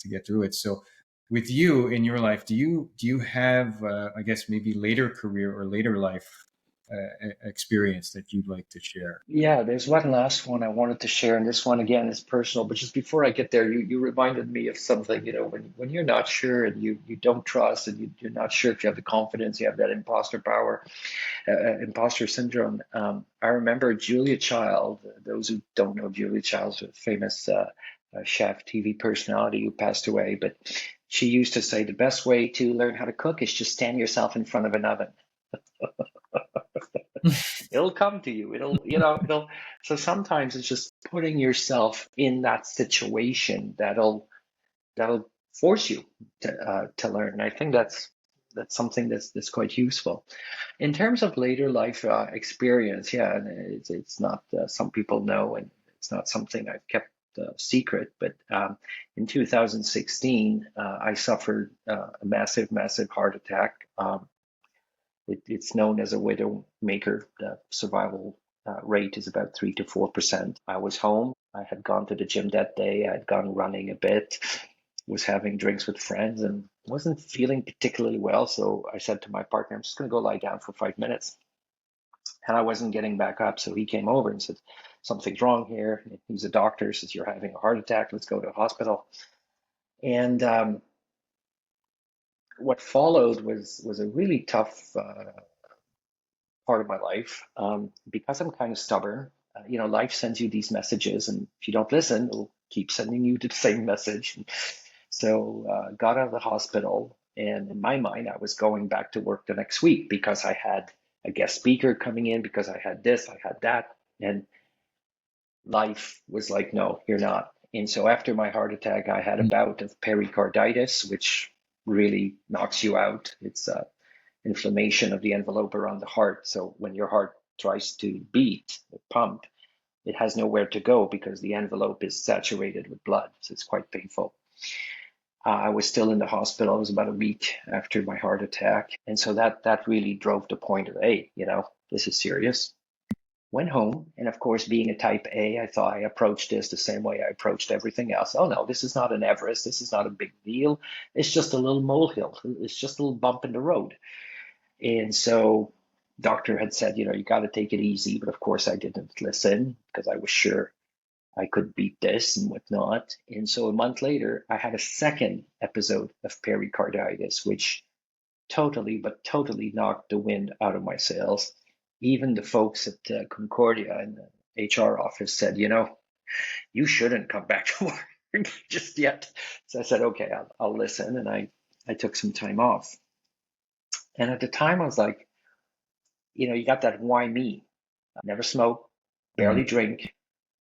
get through it. So with you in your life, do you have I guess maybe later career or later life experience that you'd like to share? Yeah, there's one last one I wanted to share, and this one again is personal. But just before I get there, you reminded me of something. When you're not sure and you don't trust and you're not sure if you have the confidence, you have that imposter power, imposter syndrome. I remember Julia Child. Those who don't know Julia Child's a famous chef, TV personality who passed away, but she used to say the best way to learn how to cook is just stand yourself in front of an oven. It'll come to you. It'll. So sometimes it's just putting yourself in that situation that'll force you to learn. And I think that's something that's quite useful. In terms of later life experience, yeah, and it's not some people know, and it's not something I've kept secret. But in 2016, I suffered a massive heart attack. It's known as a widow maker. The survival rate is about 3 to 4%. I was home. I had gone to the gym that day. I had gone running a bit, was having drinks with friends, and wasn't feeling particularly well. So I said to my partner, I'm just going to go lie down for 5 minutes. And I wasn't getting back up. So he came over and said, something's wrong here. He's a doctor, says, you're having a heart attack. Let's go to a hospital. And what followed was a really tough part of my life, because I'm kind of stubborn. Life sends you these messages, and if you don't listen, it'll keep sending you the same message. So got out of the hospital, and in my mind, I was going back to work the next week because I had a guest speaker coming in, because I had this, I had that, and life was like, no, you're not. And so after my heart attack, I had a bout of pericarditis, which really knocks you out. It's inflammation of the envelope around the heart. So when your heart tries to beat or pump, it has nowhere to go because the envelope is saturated with blood. So it's quite painful. I was still in the hospital. It was about a week after my heart attack. And so that really drove the point of, hey, this is serious. Went home. And of course, being a type A, I thought I approached this the same way I approached everything else. Oh no, this is not an Everest. This is not a big deal. It's just a little molehill. It's just a little bump in the road. And so doctor had said, you got to take it easy. But of course, I didn't listen because I was sure I could beat this and whatnot. And so a month later, I had a second episode of pericarditis, which totally knocked the wind out of my sails. Even the folks at Concordia in the HR office said, you shouldn't come back to work just yet. So I said, okay, I'll listen. And I took some time off. And at the time, I was like, you got that why me? Never smoke, barely Mm. drink,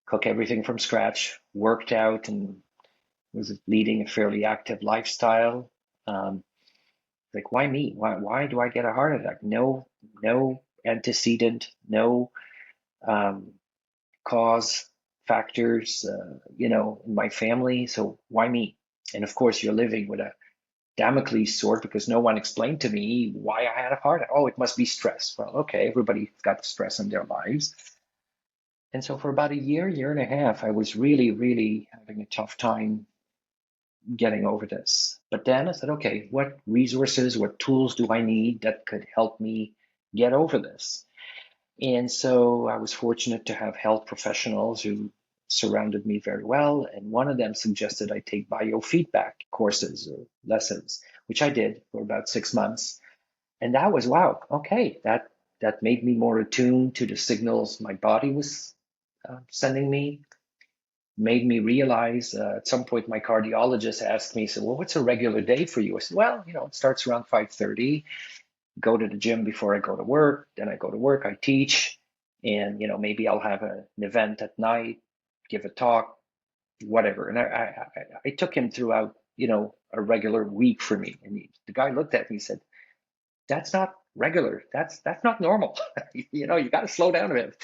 cook everything from scratch, worked out, and was leading a fairly active lifestyle. Um, like, why me? Why do I get a heart attack? No antecedent, no um, cause factors, in my family. So why me? And of course, you're living with a Damocles sword because no one explained to me why I had a heart attack. Oh, it must be stress. Well, okay, everybody's got stress in their lives. And so for about a year and a half, I was really having a tough time getting over this. But then I said, okay, what resources, what tools do I need that could help me get over this? And so I was fortunate to have health professionals who surrounded me very well. And one of them suggested I take biofeedback courses or lessons, which I did for about 6 months. And that was, wow, okay, that made me more attuned to the signals my body was sending me, made me realize at some point my cardiologist asked me, said, well, what's a regular day for you? I said, well, it starts around 5:30, go to the gym before I go to work, then I go to work, I teach, and maybe I'll have an event at night, give a talk, whatever. And I took him throughout, a regular week for me. And the guy looked at me and said, that's not regular. That's not normal. You got to slow down a bit.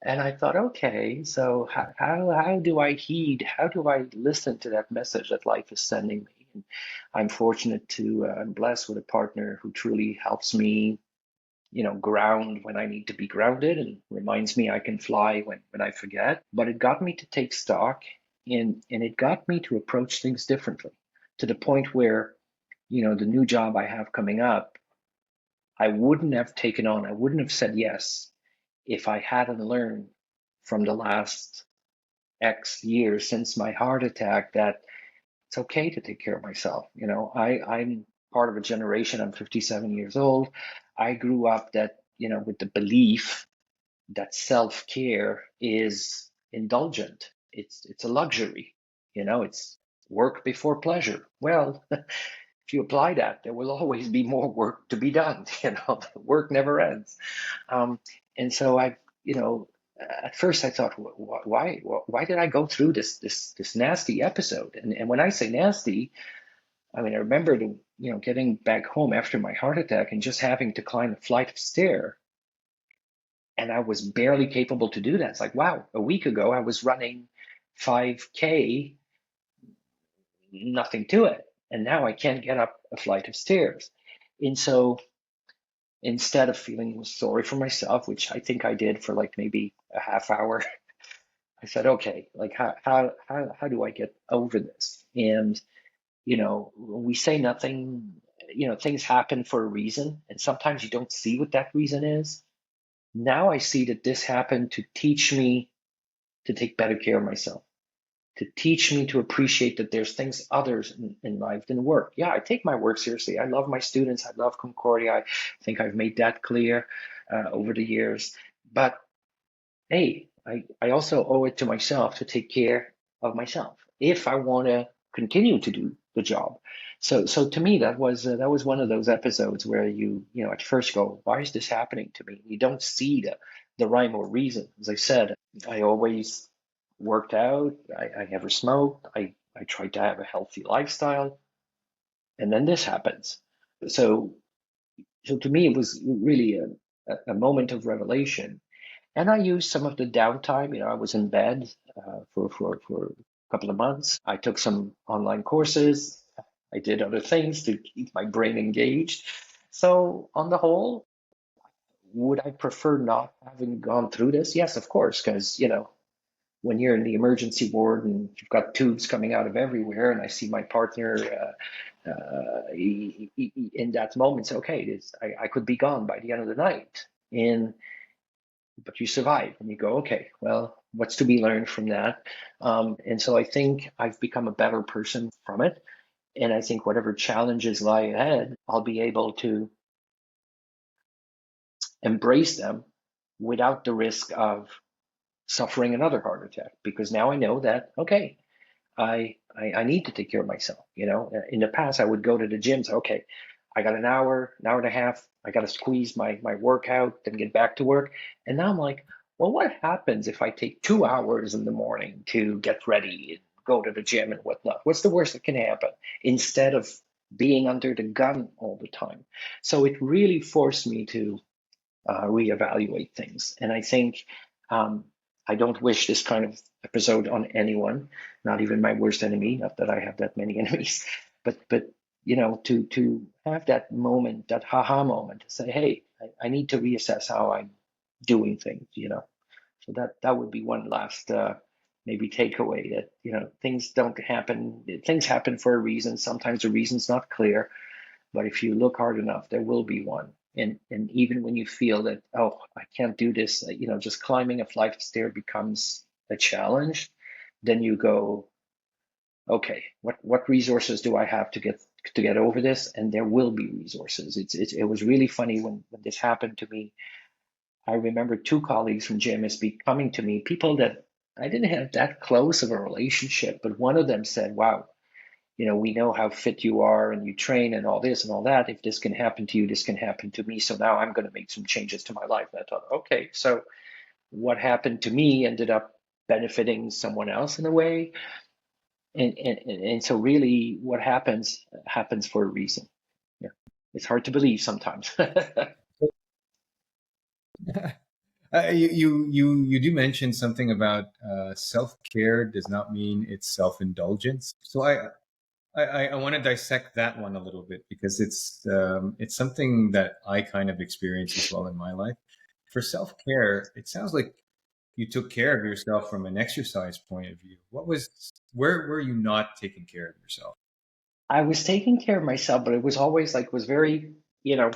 And I thought, okay, so how do I heed? How do I listen to that message that life is sending me? And I'm fortunate to, I'm blessed with a partner who truly helps me, ground when I need to be grounded and reminds me I can fly when I forget. But it got me to take stock, and it got me to approach things differently to the point where, the new job I have coming up, I wouldn't have taken on, I wouldn't have said yes if I hadn't learned from the last X years since my heart attack that it's okay to take care of myself. I'm part of a generation, I'm 57 years old. I grew up with the belief that self-care is indulgent. It's a luxury. It's work before pleasure. Well, if you apply that, there will always be more work to be done. Work never ends. Um, and so at first I thought, why did I go through this nasty episode? And when I say nasty, I mean I remember getting back home after my heart attack and just having to climb a flight of stairs, and I was barely capable to do that. It's like, wow, a week ago I was running 5K, nothing to it, and now I can't get up a flight of stairs. And so instead of feeling sorry for myself, which I think I did for like maybe a half hour, I said, okay, like how do I get over this? And we say nothing, things happen for a reason, and sometimes you don't see what that reason is. Now I see that this happened to teach me to take better care of myself, to teach me to appreciate that there's things others in life than work. Yeah, I take my work seriously. I love my students. I love Concordia. I think I've made that clear over the years. But hey, I also owe it to myself to take care of myself if I want to continue to do the job. So to me, that was one of those episodes where you at first go, why is this happening to me? You don't see the rhyme or reason. As I said, I always worked out. I never smoked. I tried to have a healthy lifestyle, and then this happens. So so to me, it was really a moment of revelation, and I used some of the downtime. I was in bed for a couple of months. I took some online courses. I did other things to keep my brain engaged. So, on the whole, would I prefer not having gone through this? Yes, of course, because, when you're in the emergency ward and you've got tubes coming out of everywhere, and I see my partner in that moment, say, okay, I could be gone by the end of the night. And but you survive and you go, okay, well, what's to be learned from that? And so I think I've become a better person from it. And I think whatever challenges lie ahead, I'll be able to embrace them without the risk of suffering another heart attack. Because now I know that, okay, I need to take care of myself. In the past, I would go to the gym, say, okay, I got an hour and a half. I got to squeeze my workout, then get back to work. And now I'm like, well, what happens if I take 2 hours in the morning to get ready and go to the gym and whatnot? What's the worst that can happen? Instead of being under the gun all the time. So it really forced me to reevaluate things. And I think um, I don't wish this kind of episode on anyone, not even my worst enemy. Not that I have that many enemies, but to have that moment, that haha moment, to say, hey, I need to reassess how I'm doing things. So that would be one last maybe takeaway, that things don't happen. Things happen for a reason. Sometimes the reason's not clear, but if you look hard enough, there will be one. And even when you feel that, oh, I can't do this, just climbing a flight of stairs becomes a challenge, then you go, okay, what resources do I have to get over this? And there will be resources. It was really funny when this happened to me. I remember two colleagues from JMSB coming to me, people that I didn't have that close of a relationship, but one of them said, wow, we know how fit you are and you train and all this and all that. If this can happen to you, this can happen to me. So now I'm going to make some changes to my life. And I thought, okay, so what happened to me ended up benefiting someone else in a way. And so really what happens for a reason. Yeah. It's hard to believe sometimes. You do mention something about self care does not mean it's self indulgence. So I want to dissect that one a little bit, because it's something that I kind of experience as well in my life. For self care, it sounds like you took care of yourself from an exercise point of view. Where were you not taking care of yourself? I was taking care of myself, but it was always like, was very, you know,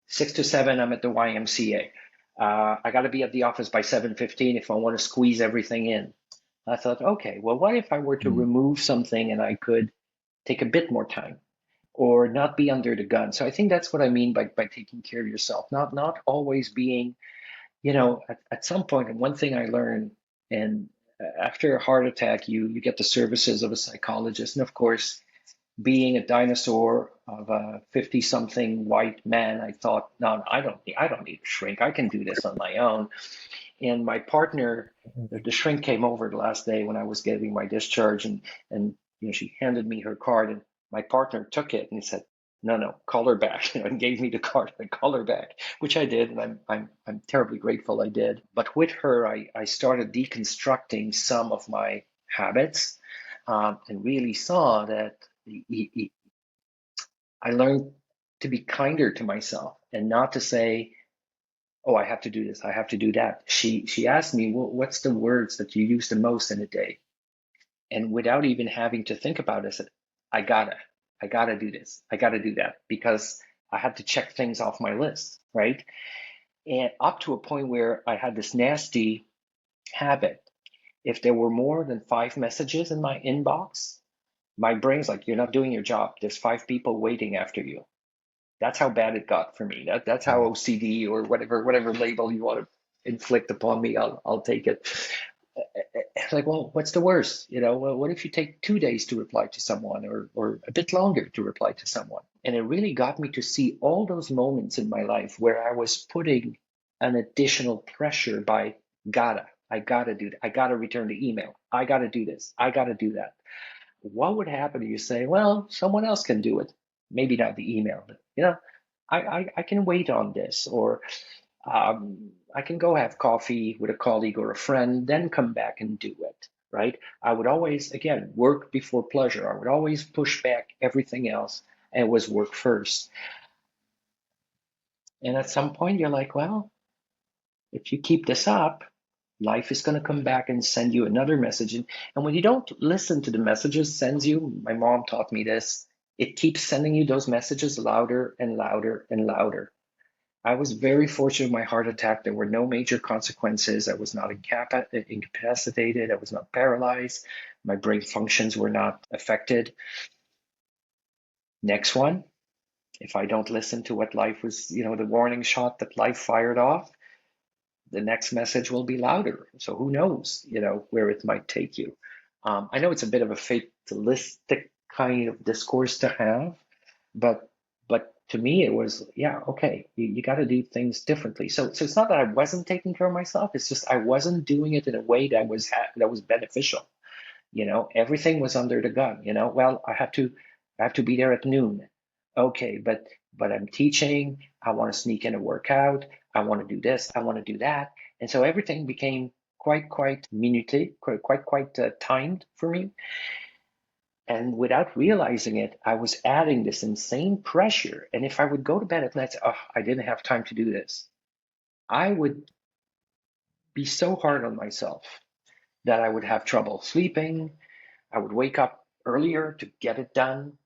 6 to 7, I'm at the YMCA. I got to be at the office by 7:15 if I want to squeeze everything in. I thought, okay, well, what if I were to Mm. remove something and I could take a bit more time or not be under the gun? So I think that's what I mean by taking care of yourself, not always being, at some point, and one thing I learned, and after a heart attack, you get the services of a psychologist, and of course, being a dinosaur of a 50 something white man, I thought, no, I don't need a shrink. I can do this on my own. And my partner, the shrink came over the last day when I was getting my discharge, and she handed me her card, and my partner took it and he said, "No, no, call her back," and gave me the card and call her back, which I did, and I'm terribly grateful I did. But with her, I started deconstructing some of my habits, and really saw that I learned to be kinder to myself and not to say, "Oh, I have to do this, I have to do that." She asked me, well, "What's the words that you use the most in a day?" And without even having to think about it, I said, I gotta do this, I gotta do that, because I had to check things off my list, right? And up to a point where I had this nasty habit. If there were more than 5 messages in my inbox, my brain's like, "You're not doing your job. There's 5 people waiting after you." That's how bad it got for me. That's how Wow. OCD, or whatever label you want to inflict upon me, I'll take it. It's like, well, what's the worst? Well, what if you take 2 days to reply to someone, or a bit longer to reply to someone? And it really got me to see all those moments in my life where I was putting an additional pressure by I gotta do that. I gotta return the email. I gotta do this. I gotta do that. What would happen if you say, well, someone else can do it? Maybe not the email, but I can wait on this, or I can go have coffee with a colleague or a friend, then come back and do it, right? I would always, again, work before pleasure. I would always push back everything else, and it was work first. And at some point, you're like, well, if you keep this up, life is going to come back and send you another message. And when you don't listen to the messages sends you, my mom taught me this, it keeps sending you those messages louder and louder and louder. I was very fortunate with my heart attack. There were no major consequences. I was not incapacitated. I was not paralyzed. My brain functions were not affected. Next one, if I don't listen to what life was, the warning shot that life fired off, the next message will be louder. So who knows, where it might take you. I know it's a bit of a fatalistic kind of discourse to have, but to me it was, yeah, okay, you got to do things differently. So it's not that I wasn't taking care of myself. It's just I wasn't doing it in a way that was beneficial. Everything was under the gun. Well, I have to be there at noon. Okay, but I'm teaching. I want to sneak in a workout. I want to do this. I want to do that. And so everything became quite minute, quite timed for me. And without realizing it, I was adding this insane pressure. And if I would go to bed at night, say, "Oh, I didn't have time to do this," I would be so hard on myself that I would have trouble sleeping. I would wake up earlier to get it done.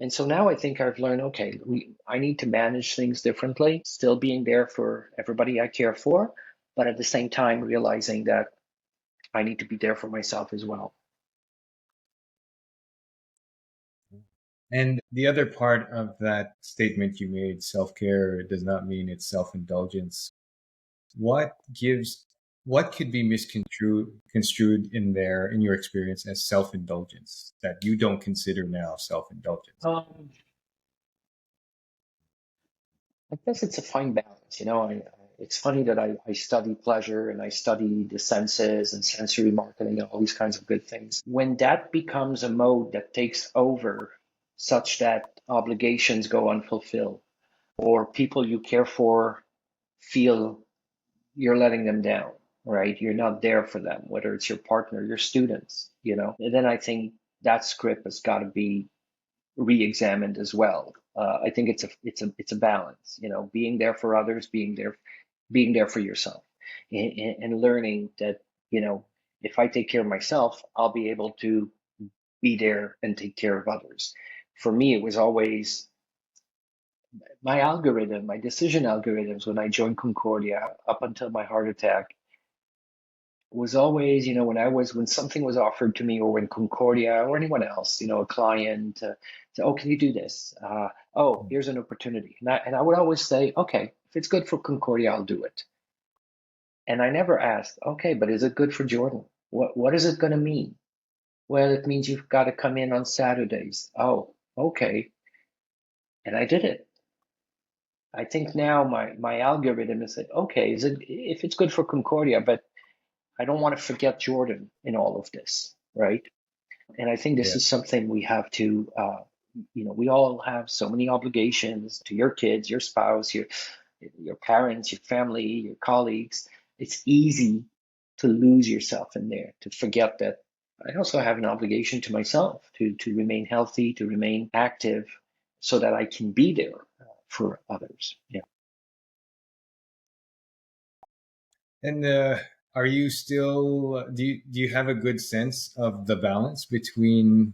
And so now I think I've learned, okay, I need to manage things differently, still being there for everybody I care for, but at the same time realizing that I need to be there for myself as well. And the other part of that statement you made, self care does not mean it's self indulgence. What gives, what could be construed in there, in your experience, as self indulgence that you don't consider now self indulgence? Um, I guess it's a fine balance. It's funny that I study pleasure and I study the senses and sensory marketing and all these kinds of good things. When that becomes a mode that takes over, such that obligations go unfulfilled, or people you care for feel you're letting them down, right? You're not there for them, whether it's your partner, your students. And then I think that script has got to be re-examined as well. I think it's a balance, being there for others, being there for yourself, and learning that, you know, if I take care of myself, I'll be able to be there and take care of others. For me, it was always my algorithm, my decision algorithms when I joined Concordia up until my heart attack was always, when something was offered to me, or when Concordia or anyone else, a client, say, oh, can you do this? Oh, here's an opportunity. And I would always say, okay, if it's good for Concordia, I'll do it. And I never asked, okay, but is it good for Jordan? What is it going to mean? Well, it means you've got to come in on Saturdays. Oh, okay. And I did it. I think now my algorithm is like, okay, if it's good for Concordia, but I don't want to forget Jordan in all of this, right? And I think this Yeah. is something we have to, we all have so many obligations to your kids, your spouse, your parents, your family, your colleagues. It's easy to lose yourself in there, to forget that I also have an obligation to myself to remain healthy, to remain active, so that I can be there for others. Yeah. And are you still do you have a good sense of the balance between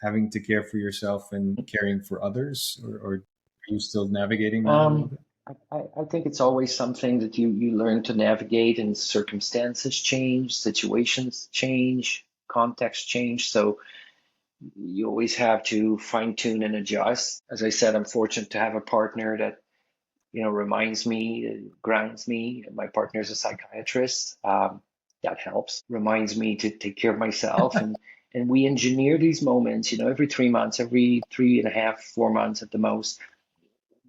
having to care for yourself and caring for others, or are you still navigating that a little Um, bit? I think it's always something that you learn to navigate, and circumstances change, situations change, context change. So you always have to fine tune and adjust. As I said, I'm fortunate to have a partner that, reminds me, grounds me. My partner is a psychiatrist. That helps. Reminds me to take care of myself, and we engineer these moments, every 3 months, every 3.5, 4 months at the most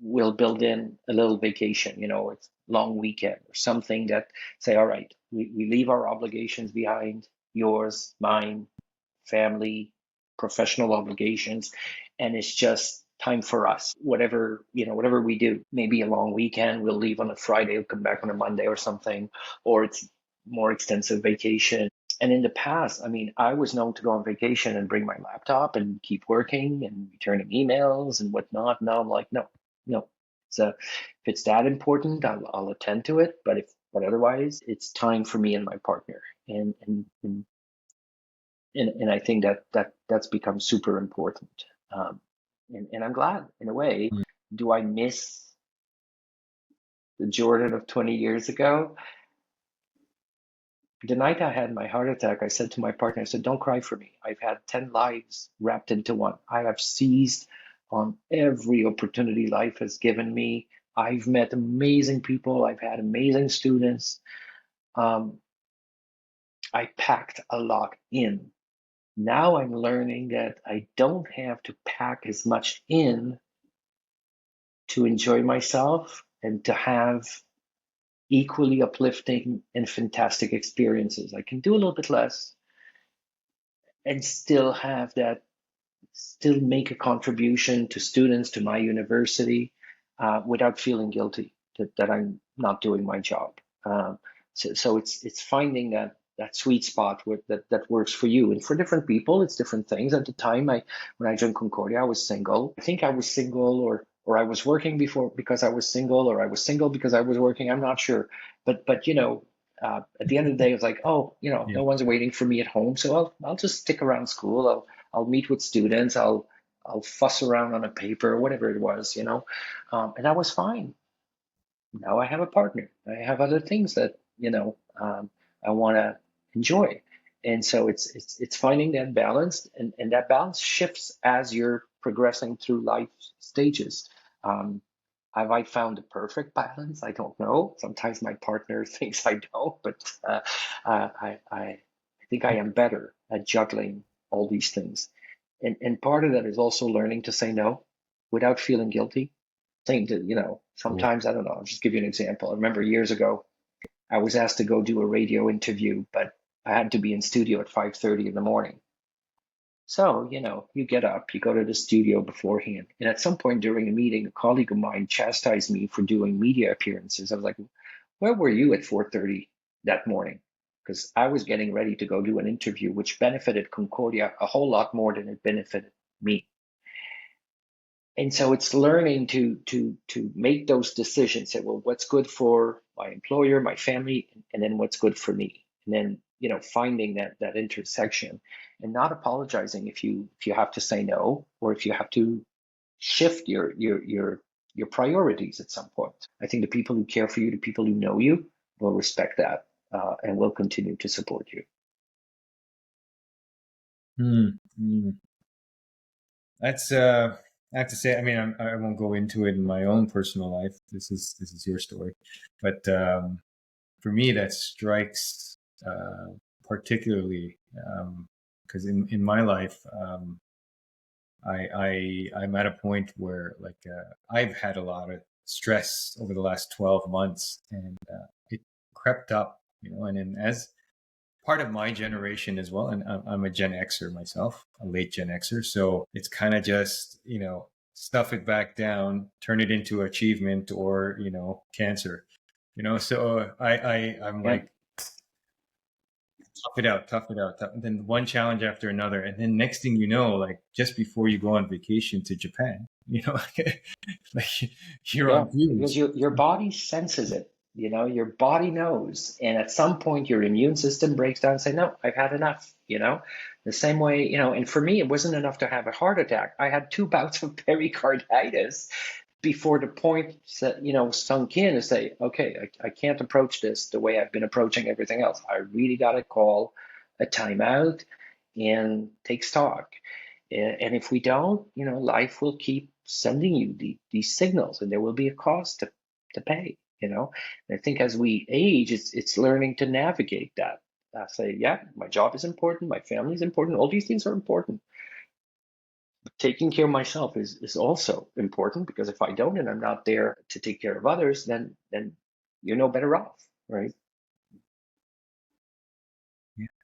we'll build in a little vacation, it's long weekend or something that say, all right, we leave our obligations behind, yours, mine, family, professional obligations, and it's just time for us. Whatever we do, maybe a long weekend, we'll leave on a Friday, we'll come back on a Monday or something, or it's more extensive vacation. And in the past, I mean, I was known to go on vacation and bring my laptop and keep working and returning emails and whatnot. Now I'm like, no, no. So if it's that important, I'll attend to it. But otherwise, it's time for me and my partner. And I think that's become super important. Um, and I'm glad, in a way. Do I miss the Jordan of 20 years ago? The night I had my heart attack, I said to my partner, I said, don't cry for me. I've had 10 lives wrapped into one. I have seized on every opportunity life has given me. I've met amazing people. I've had amazing students. Um, I packed a lot in. Now I'm learning that I don't have to pack as much in to enjoy myself and to have equally uplifting and fantastic experiences. I can do a little bit less and still have that, still make a contribution to students, to my university, without feeling guilty that I'm not doing my job. So it's finding that sweet spot that works for you, and for different people, it's different things. At the time, when I joined Concordia, I was single. I think I was single, or I was working before because I was single, or I was single because I was working. I'm not sure, but at the end of the day, it's like, oh, Yeah. no one's waiting for me at home, so I'll just stick around school. I'll meet with students. I'll fuss around on a paper, whatever it was, and that was fine. Now I have a partner. I have other things that I want to enjoy, and so it's finding that balance, and that balance shifts as you're progressing through life stages. Um, have I found the perfect balance? I don't know. Sometimes my partner thinks I don't, but I think I am better at juggling all these things. And part of that is also learning to say no without feeling guilty. Saying to, Cool. sometimes, I don't know, I'll just give you an example. I remember years ago, I was asked to go do a radio interview, but I had to be in studio at 5:30 in the morning. So, you get up, you go to the studio beforehand. And at some point during a meeting, a colleague of mine chastised me for doing media appearances. I was like, where were you at 4:30 that morning? Because I was getting ready to go do an interview, which benefited Concordia a whole lot more than it benefited me. And so it's learning to make those decisions. Say, well, what's good for my employer, my family, and then what's good for me, and then finding that intersection, and not apologizing if you have to say no, or if you have to shift your your priorities at some point. I think the people who care for you, the people who know you, will respect that and will continue to support you. That's I have to say. I mean, I won't go into it in my own personal life. This is your story, but for me, that strikes particularly because in my life, I'm at a point where like I've had a lot of stress over the last 12 months, and it crept up, and then as part of my generation as well, and I'm a Gen Xer myself, a late Gen Xer, so it's kind of just stuff it back down, turn it into achievement or cancer, so I'm Yeah, like tough it out, and then one challenge after another, and then next thing you know, like just before you go on vacation to Japan, like you're yeah, on because fumes. your body senses it. Your body knows, and at some point your immune system breaks down and say, "No, I've had enough." The same way, and for me, it wasn't enough to have a heart attack. I had 2 bouts of pericarditis before the point sunk in and say, okay, I can't approach this the way I've been approaching everything else. I really got to call a timeout and take stock. And if we don't, life will keep sending you these signals, and there will be a cost to pay. And I think as we age, it's learning to navigate that. I say, yeah, my job is important, my family is important, all these things are important. Taking care of myself is also important, because if I don't and I'm not there to take care of others, then you're no better off, right?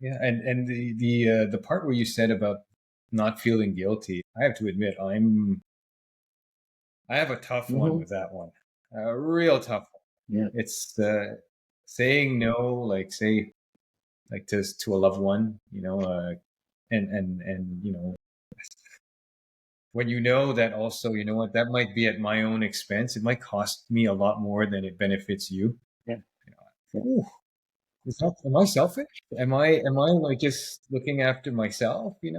Yeah, and the part where you said about not feeling guilty, I have to admit I have a tough one Hmm. with that one, a real tough one. Yeah, It's saying no, like say like to a loved one, and when you know that also, what, that might be at my own expense. It might cost me a lot more than it benefits you. yeah, yeah, Ooh, am I selfish? Am I like just looking after myself? yeah.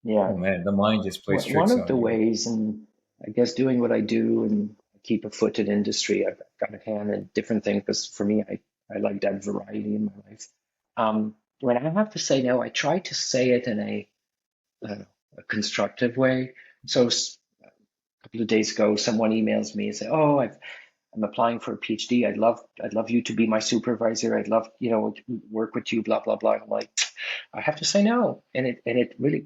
Oh man, the mind just plays One tricks of on the you. ways, and I guess doing what I do and keep a foot in industry, I've got a hand in different things, because for me, I like that variety in my life. When I have to say no, I try to say it in a constructive way. So a couple of days ago, someone emails me and say, "Oh, I'm applying for a PhD. I'd love you to be my supervisor. I'd love, to work with you, blah, blah, blah." I'm like, I have to say no. And it really,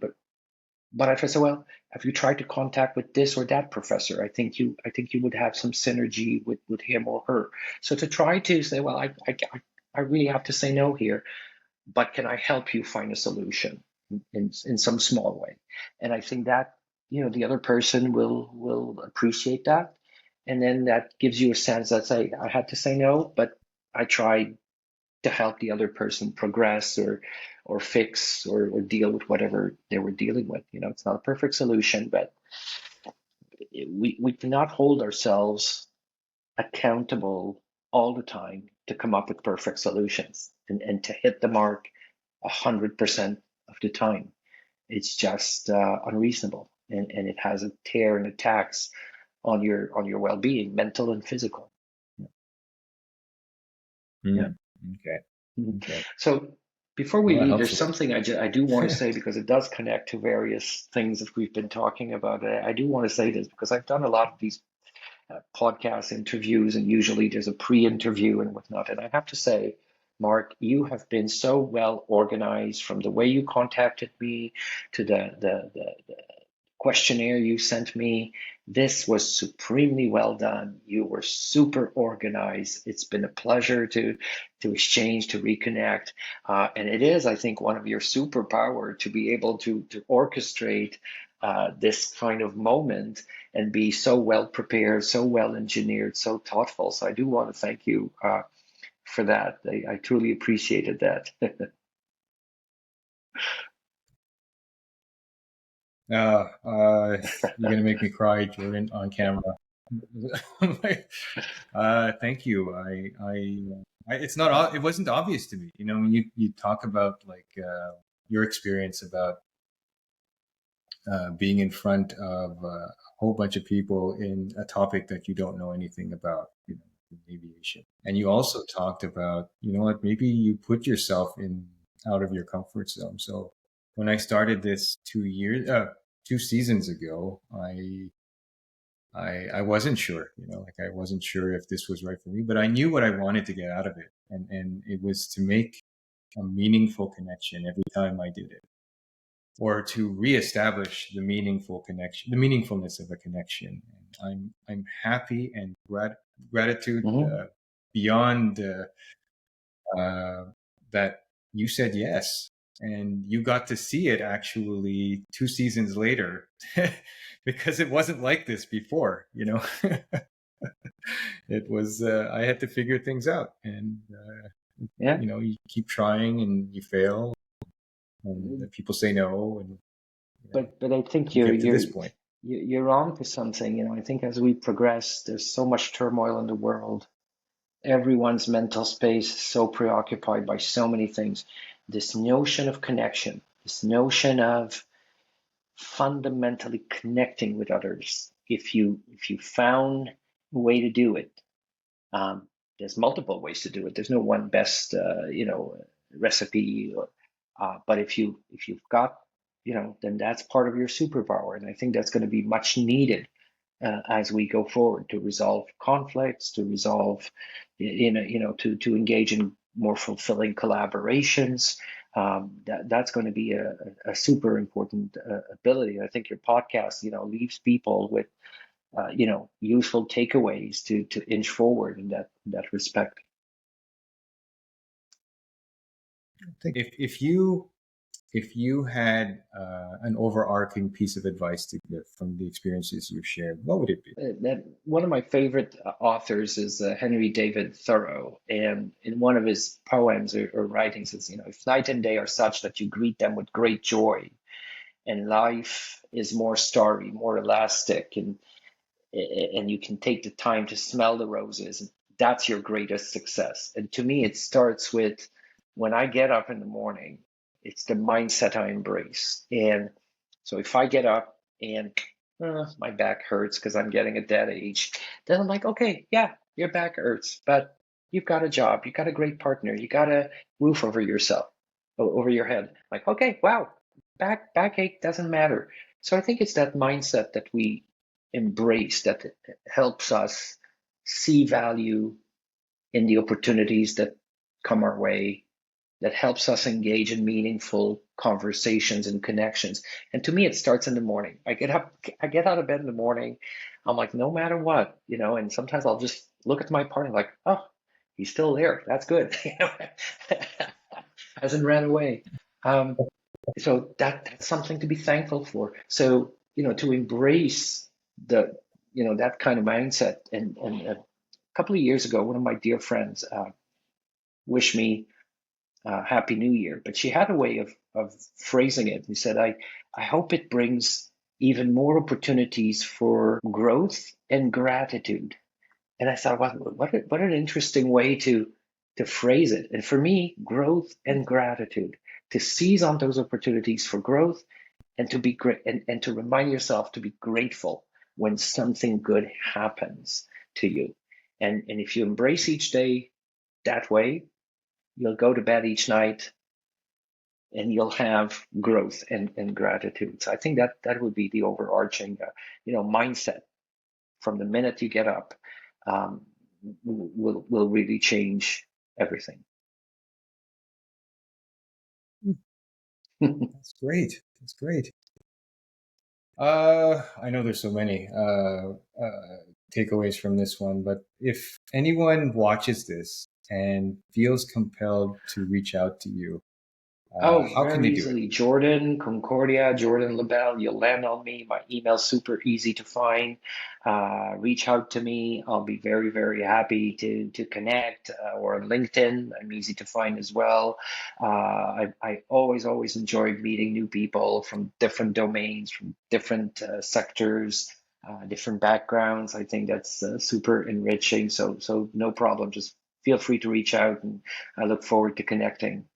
but I try to say, well, have you tried to contact with this or that professor? I think you would have some synergy with him or her. So to try to say, well, I really have to say no here, but can I help you find a solution in some small way? And I think that, the other person will appreciate that. And then that gives you a sense that, say, I had to say no, but I tried to help the other person progress or fix or deal with whatever they were dealing with. It's not a perfect solution, but we cannot hold ourselves accountable all the time to come up with perfect solutions and to hit the mark 100% of the time. It's just unreasonable, and it has a tear and a tax on your well-being, mental and physical. Yeah. Hmm. Okay. Mhm. Okay. So before we Well, that leave, helps there's a lot. something I do want to say, because it does connect to various things that we've been talking about. I do want to say this because I've done a lot of these podcast interviews, and usually there's a pre-interview and whatnot. And I have to say, Mark, you have been so well organized, from the way you contacted me to the questionnaire you sent me. This was supremely well done. You were super organized. It's been a pleasure to exchange, to reconnect, and it is, I think, one of your superpower to be able to orchestrate this kind of moment and be so well prepared, so well engineered, so thoughtful. So I do want to thank you for that. I truly appreciated that. You're gonna make me cry, Jordan, on camera. Thank you. It's not. It wasn't obvious to me. When you talk about like your experience about being in front of a whole bunch of people in a topic that you don't know anything about, aviation. And you also talked about, what, maybe you put yourself in out of your comfort zone. So when I started this 2 seasons ago, I wasn't sure, like I wasn't sure if this was right for me, but I knew what I wanted to get out of it. And it was to make a meaningful connection every time I did it, or to reestablish the meaningful connection, the meaningfulness of a connection. And I'm happy and gratitude Hmm. beyond that you said yes, and you got to see it actually 2 seasons later, because it wasn't like this before. It was I had to figure things out, and Yeah. you keep trying and you fail, and people say no, and But I think you you're get to you're this point. you're on to something. I think as we progress, there's so much turmoil in the world. Everyone's mental space is so preoccupied by so many things. This notion of connection, this notion of fundamentally connecting with others. If you found a way to do it, um, there's multiple ways to do it. There's no one best recipe. But if you've got, then that's part of your superpower, and I think that's going to be much needed as we go forward to resolve conflicts, to resolve, to engage in more fulfilling collaborations. That's going to be a super important ability. I think your podcast, leaves people with, useful takeaways to inch forward in that respect. I think if you had an overarching piece of advice to give from the experiences you've shared, what would it be? That one of my favorite authors is Henry David Thoreau, and in one of his poems or writings, is if night and day are such that you greet them with great joy, and life is more starry, more elastic, and you can take the time to smell the roses, that's your greatest success. And to me, it starts with when I get up in the morning, it's the mindset I embrace. And so if I get up and my back hurts because I'm getting at that age, then I'm like, okay, yeah, your back hurts, but you've got a job, you got a great partner, you got a roof over yourself, over your head. Like, okay, wow, backache doesn't matter. So I think it's that mindset that we embrace that helps us see value in the opportunities that come our way, that helps us engage in meaningful conversations and connections. And to me, it starts in the morning. I get out of bed in the morning. I'm like, no matter what, and sometimes I'll just look at my partner like, oh, he's still there. That's good. Hasn't ran away. Um, so that's something to be thankful for. So, to embrace the, that kind of mindset. And a couple of years ago, one of my dear friends wished me Happy New Year, but she had a way of phrasing it. He said, I hope it brings even more opportunities for growth and gratitude. And I thought, what an interesting way to phrase it. And for me, growth and gratitude, to seize on those opportunities for growth and to be great, and to remind yourself to be grateful when something good happens to you. And if you embrace each day that way, you'll go to bed each night and you'll have growth and gratitude. So I think that would be the overarching mindset from the minute you get up, um, will really change everything. That's great. That's great. I know there's so many takeaways from this one, but if anyone watches this and feels compelled to reach out to you, Oh, how can they very do it? easily. Jordan, Concordia, Jordan LeBel. You'll land on me. My email's super easy to find. Reach out to me. I'll be very, very happy to connect. Or on LinkedIn, I'm easy to find as well. I always enjoy meeting new people from different domains, from different sectors, different backgrounds. I think that's super enriching. So no problem. Just feel free to reach out, and I look forward to connecting.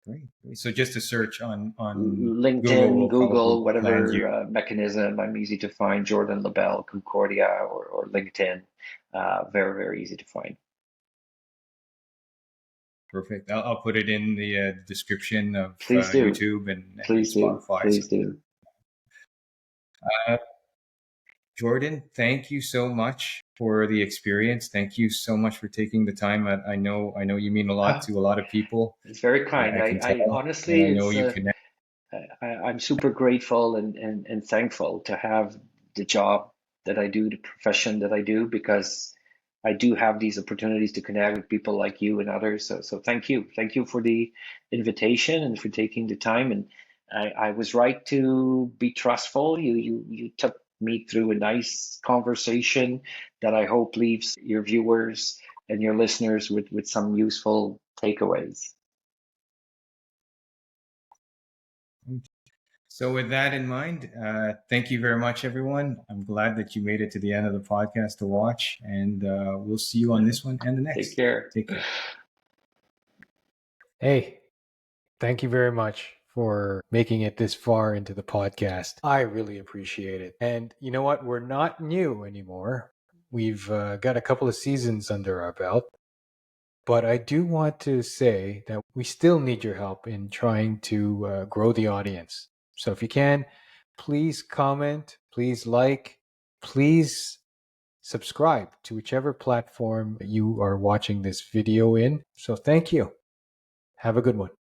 Great. So just a search on Google LinkedIn, will probably Google, land you. whatever mechanism, I'm easy to find. Jordan LeBel, Concordia, or LinkedIn. Very, very easy to find. Perfect. I'll put it in the description of Please do. YouTube and Please do. Spotify. So, Please do. uh, Jordan, thank you so much for the experience. Thank you so much for taking the time. I know you mean a lot to a lot of people. It's very kind. I can I tell, and honestly, I know it's you connect. I'm super grateful and thankful to have the job that I do, the profession that I do, because I do have these opportunities to connect with people like you and others. So thank you. Thank you for the invitation and for taking the time. And I was right to be trustful. You took me through a nice conversation that I hope leaves your viewers and your listeners with some useful takeaways. So, with that in mind, thank you very much, everyone. I'm glad that you made it to the end of the podcast to watch, and we'll see you on this one and the Take next. care. Take care. Hey, thank you very much for making it this far into the podcast. I really appreciate it. And you know what? We're not new anymore. We've got a couple of seasons under our belt. But I do want to say that we still need your help in trying to grow the audience. So if you can, please comment, please like, please subscribe to whichever platform you are watching this video in. So thank you. Have a good one.